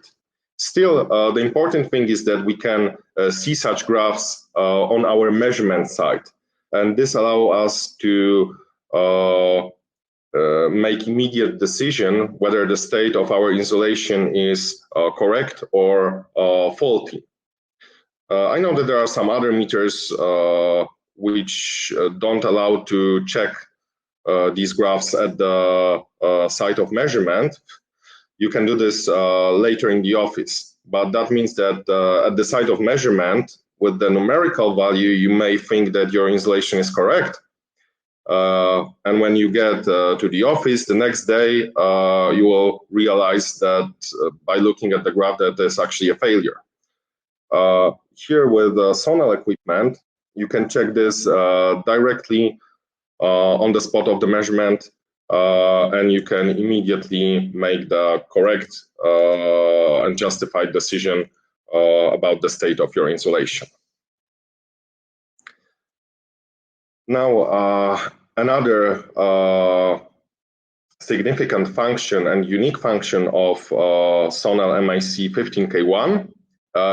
Still, the important thing is that we can see such graphs on our measurement site, and this allows us to make immediate decision whether the state of our insulation is correct or faulty. I know that there are some other meters which don't allow to check these graphs at the site of measurement. You can do this later in the office, but that means that at the site of measurement, with the numerical value, you may think that your insulation is correct. And when you get to the office the next day, you will realize that by looking at the graph that there's actually a failure. Here with Sonel equipment, you can check this directly on the spot of the measurement, and you can immediately make the correct and justified decision about the state of your insulation. Now, another significant function and unique function of Sonal MIC15K1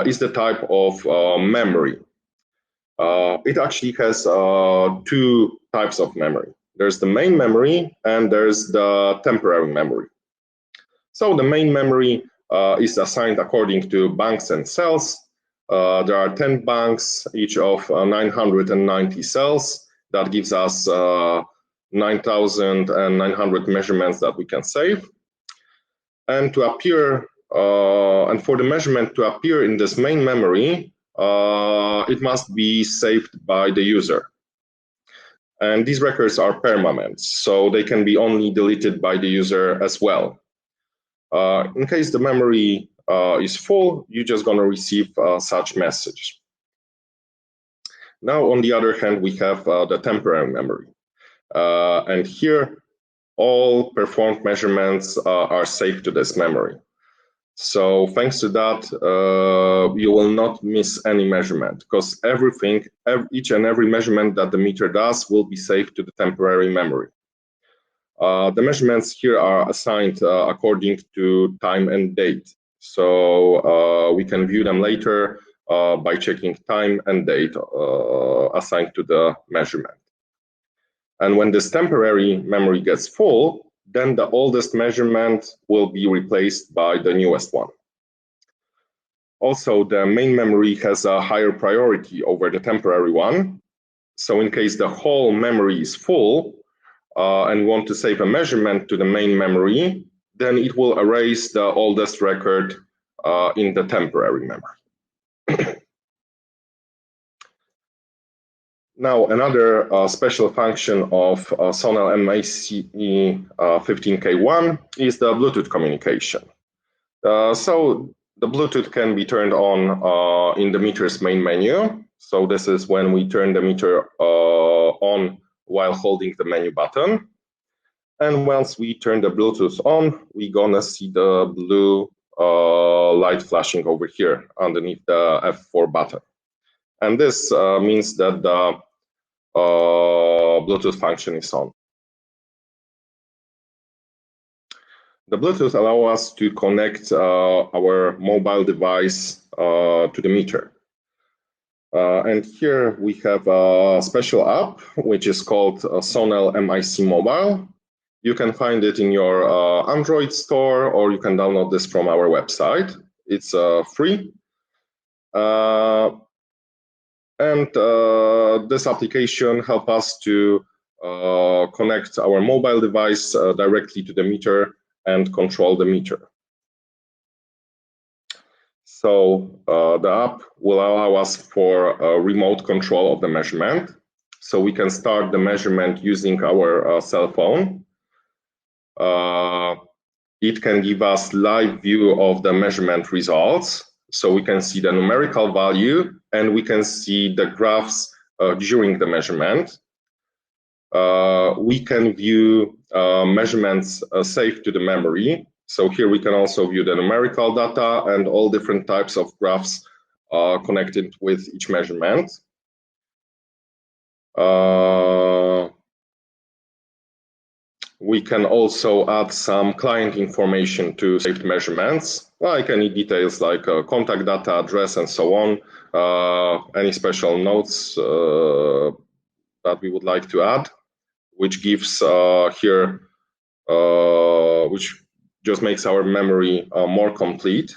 is the type of memory. It actually has two types of memory. There's the main memory and there's the temporary memory. So the main memory is assigned according to banks and cells. There are 10 banks, each of 990 cells. That gives us 9,900 measurements that we can save. And to appear, and for the measurement to appear in this main memory, it must be saved by the user. And these records are permanent, so they can be only deleted by the user as well. In case the memory is full, you're just going to receive such message. Now, on the other hand, we have the temporary memory. And here, all performed measurements are saved to this memory. So thanks to that, you will not miss any measurement, because each and every measurement that the meter does will be saved to the temporary memory. The measurements here are assigned according to time and date. So we can view them later by checking time and date assigned to the measurement. And when this temporary memory gets full, then the oldest measurement will be replaced by the newest one. Also, the main memory has a higher priority over the temporary one. So in case the whole memory is full and want to save a measurement to the main memory, then it will erase the oldest record in the temporary memory. Now, another special function of Sonal MIC15K1 is the Bluetooth communication. So the Bluetooth can be turned on in the meter's main menu. So this is when we turn the meter on while holding the menu button. And once we turn the Bluetooth on, we're gonna see the blue light flashing over here underneath the F4 button. And this means that the Bluetooth function is on. The Bluetooth allows us to connect our mobile device to the meter. And here we have a special app, which is called Sonal MIC Mobile. You can find it in your Android store, or you can download this from our website. It's free. And this application helps us to connect our mobile device directly to the meter and control the meter. So the app will allow us for remote control of the measurement. So we can start the measurement using our cell phone. It can give us live view of the measurement results. So we can see the numerical value and we can see the graphs during the measurement. We can view measurements saved to the memory. So here we can also view the numerical data and all different types of graphs connected with each measurement. We can also add some client information to saved measurements, like any details like contact data, address, and so on, any special notes that we would like to add, which gives here, which just makes our memory more complete.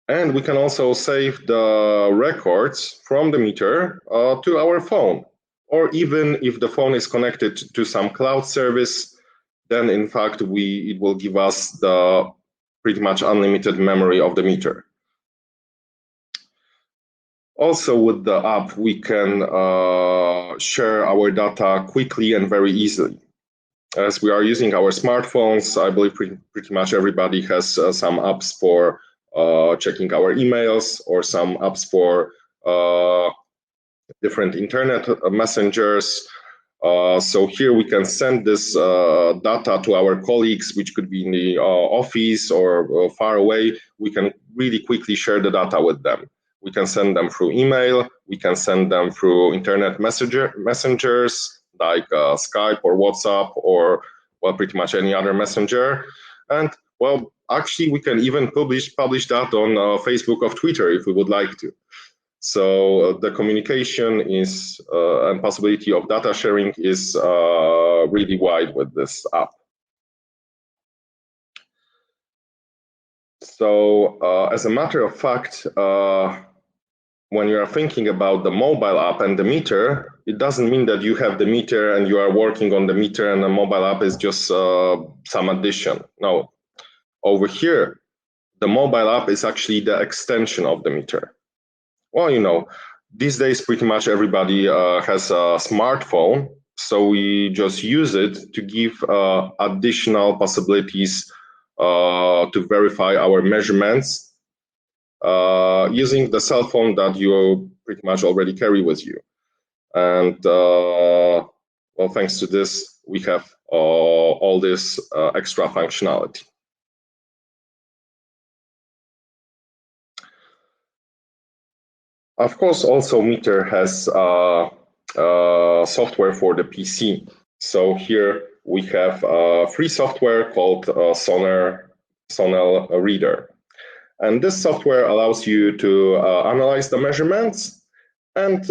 And we can also save the records from the meter to our phone. Or even if the phone is connected to some cloud service, then in fact it will give us the pretty much unlimited memory of the meter. Also with the app, we can share our data quickly and very easily. As we are using our smartphones, I believe pretty much everybody has some apps for checking our emails or some apps for different internet messengers, So here we can send this data to our colleagues, which could be in the office or far away. We can really quickly share the data with them. We can send them through email. We can send them through internet messengers like Skype or WhatsApp or, well, pretty much any other messenger. And, well, actually, we can even publish that on Facebook or Twitter if we would like to. So the communication is and possibility of data sharing is really wide with this app. So as a matter of fact, when you are thinking about the mobile app and the meter, it doesn't mean that you have the meter and you are working on the meter and the mobile app is just some addition. No, over here, the mobile app is actually the extension of the meter. Well, you know, these days pretty much everybody has a smartphone, so we just use it to give additional possibilities to verify our measurements using the cell phone that you pretty much already carry with you. And well, thanks to this, we have all this extra functionality. Of course, also Meter has software for the PC. So here we have free software called Sonel Reader. And this software allows you to analyze the measurements and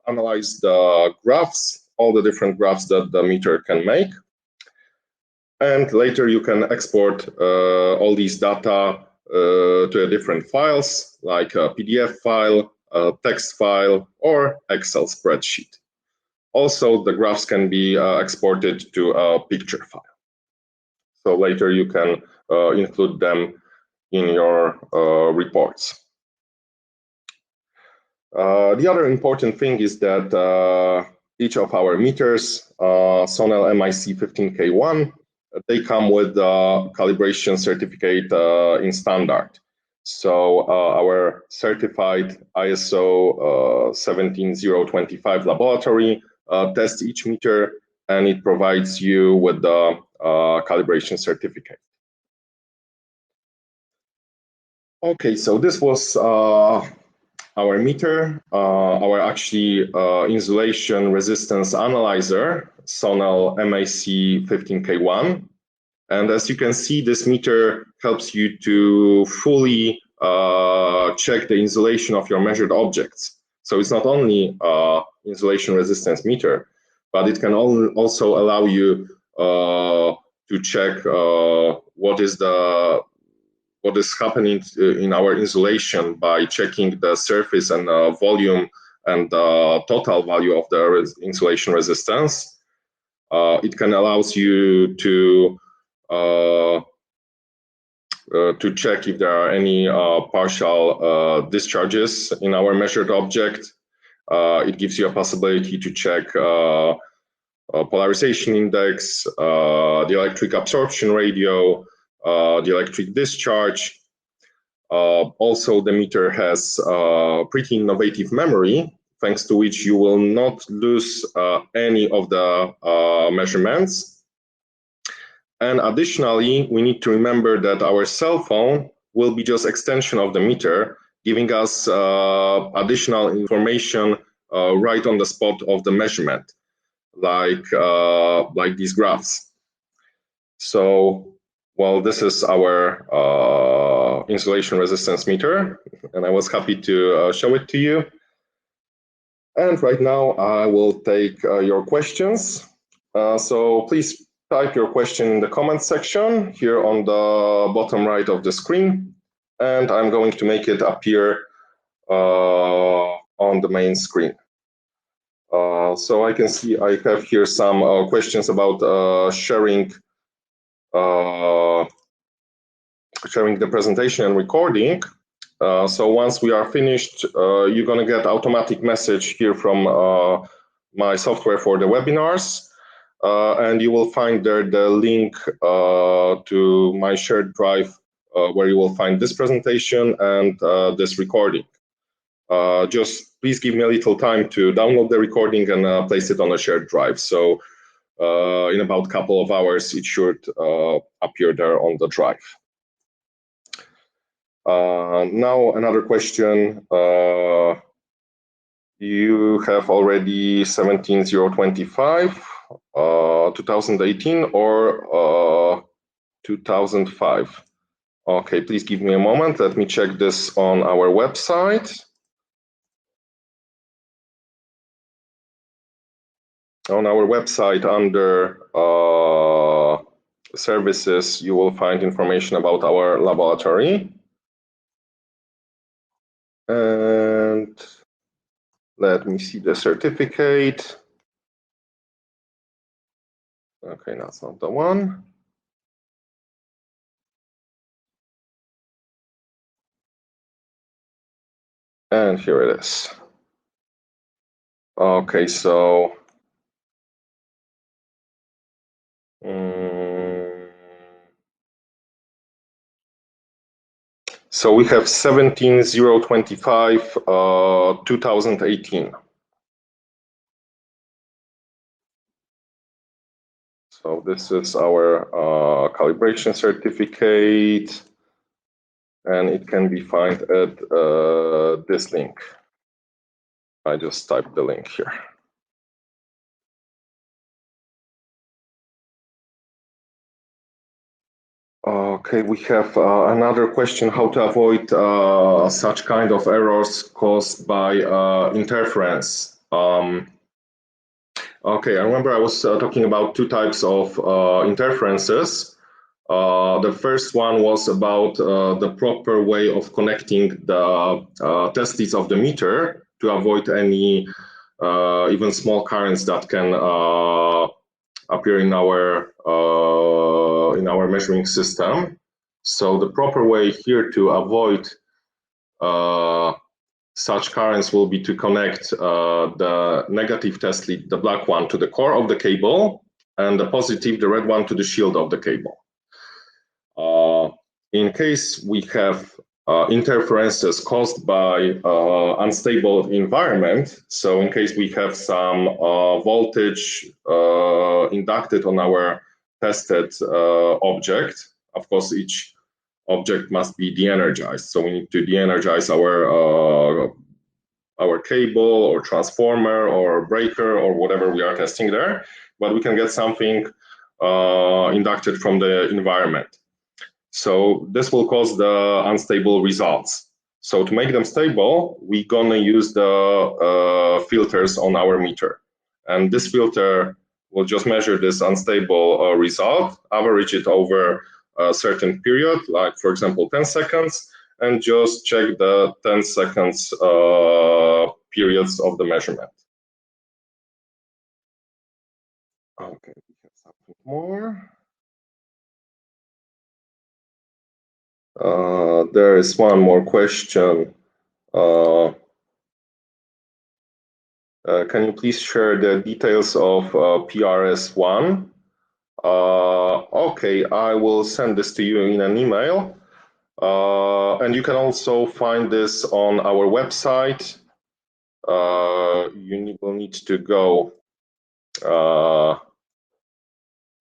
analyze the graphs, all the different graphs that the meter can make. And later you can export all these data to different files, like a PDF file, a text file, or Excel spreadsheet. Also, the graphs can be exported to a picture file. So later you can include them in your reports. The other important thing is that each of our meters, Sonel MIC15K1, they come with a calibration certificate in standard. So our certified ISO 17025 laboratory tests each meter, and it provides you with the calibration certificate. Okay, so this was our meter, our actually insulation resistance analyzer, Sonel MIC15K1. And as you can see, this meter helps you to fully check the insulation of your measured objects. So it's not only insulation resistance meter, but it can also allow you to check what is happening in our insulation by checking the surface and volume and total value of the insulation resistance. It can allow you to check if there are any partial discharges in our measured object. It gives you a possibility to check polarization index, the electric absorption radio, the electric discharge. Also, the meter has pretty innovative memory, thanks to which you will not lose any of the measurements. And additionally, we need to remember that our cell phone will be just extension of the meter, giving us additional information right on the spot of the measurement, like these graphs. So, well, this is our insulation resistance meter, and I was happy to show it to you. And right now, I will take your questions. So please type your question in the comment section here on the bottom right of the screen, and I'm going to make it appear on the main screen. So I can see I have here some questions about sharing the presentation and recording. So once we are finished, you're going to get automatic message here from my software for the webinars. And you will find there the link to my shared drive where you will find this presentation and this recording. just please give me a little time to download the recording and place it on a shared drive. So in about a couple of hours, it should appear there on the drive. Now another question. You have already 17025, 2018 or 2005? Okay, please give me a moment. Let me check this on our website. On our website, under services, you will find information about our laboratory. And let me see the certificate. Okay, that's not the one. And here it is. Okay, so so we have 17025, 2018. So this is our calibration certificate, and it can be found at this link. I just typed the link here. Okay, we have another question: how to avoid such kind of errors caused by interference. Okay, I remember I was talking about two types of interferences. The first one was about the proper way of connecting the test leads of the meter to avoid any even small currents that can appear in our measuring system. So the proper way here to avoid such currents will be to connect the negative test lead, the black one, to the core of the cable, and the positive, the red one, to the shield of the cable. In case we have interferences caused by unstable environment, so in case we have some voltage inducted on our tested object, of course each object must be de-energized. So we need to de-energize our cable or transformer or breaker or whatever we are testing there, but we can get something inducted from the environment. So this will cause the unstable results. So to make them stable, we're gonna use the filters on our meter. And this filter will just measure this unstable result, average it over a certain period, like for example 10 seconds, and just check the 10 seconds periods of the measurement. Okay, we have something more. There is one more question. Can you please share the details of PRS-1? Okay, I will send this to you in an email. And you can also find this on our website. You will need to go.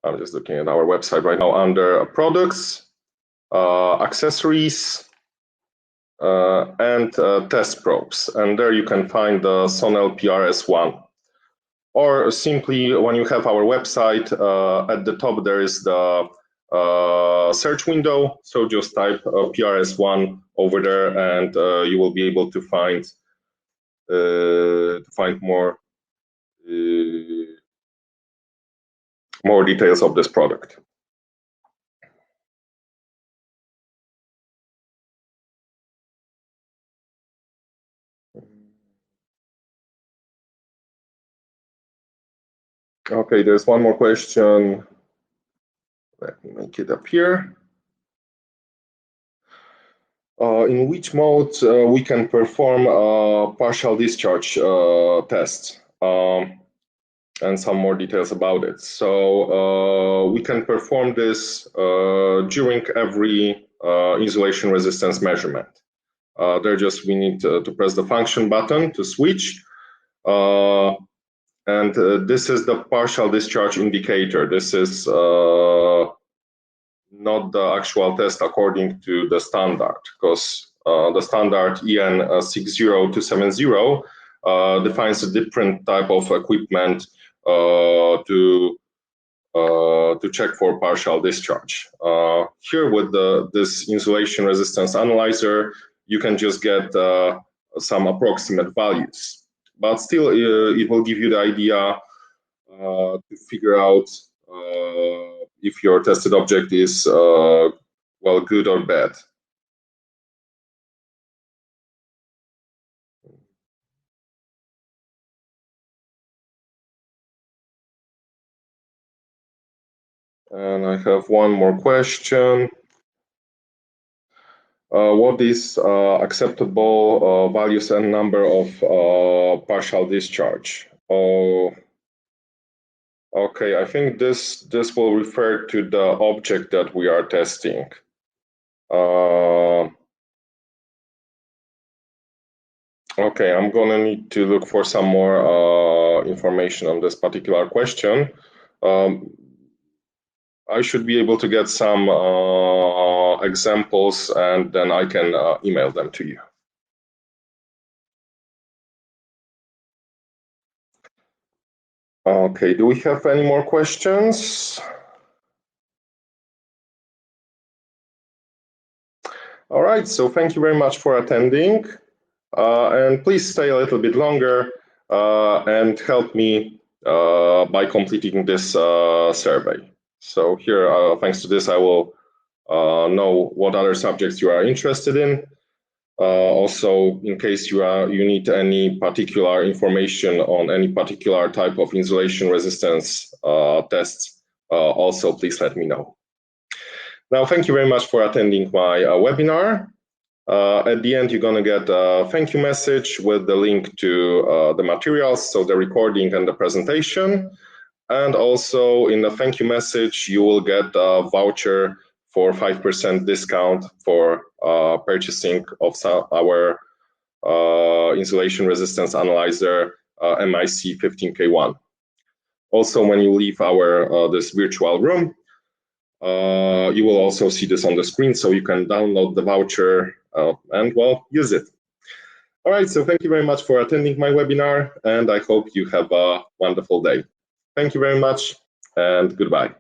I'm just looking at our website right now under products, accessories, and test probes. And there you can find the Sonel PRS-1. Or simply, when you have our website, at the top there is the search window. So just type PRS-1 over there, and you will be able to find more details of this product. Okay, there's one more question. Let me make it appear. In which mode we can perform a partial discharge test? And some more details about it. So we can perform this during every insulation resistance measurement. There just we need to press the function button to switch. And this is the partial discharge indicator. This is not the actual test according to the standard, because the standard EN 60270 defines a different type of equipment to check for partial discharge. Here with this insulation resistance analyzer, you can just get some approximate values, but still it will give you the idea to figure out if your tested object is well, good or bad. And I have one more question. What is acceptable values and number of partial discharge? Oh, okay, I think this will refer to the object that we are testing. Okay, I'm gonna need to look for some more information on this particular question. I should be able to get some examples, and then I can email them to you. Okay, do we have any more questions? All right, so thank you very much for attending. And please stay a little bit longer and help me by completing this survey. So here, thanks to this, I will know what other subjects you are interested in. Also, in case you need any particular information on any particular type of insulation resistance tests, also please let me know. Now, thank you very much for attending my webinar. At the end, you're going to get a thank you message with the link to the materials, so the recording and the presentation. And also in the thank you message, you will get a voucher for 5% discount for purchasing of our insulation resistance analyzer MIC 15K1. Also, when you leave our this virtual room, you will also see this on the screen, so you can download the voucher and, well, use it. All right, so thank you very much for attending my webinar, and I hope you have a wonderful day. Thank you very much, and goodbye.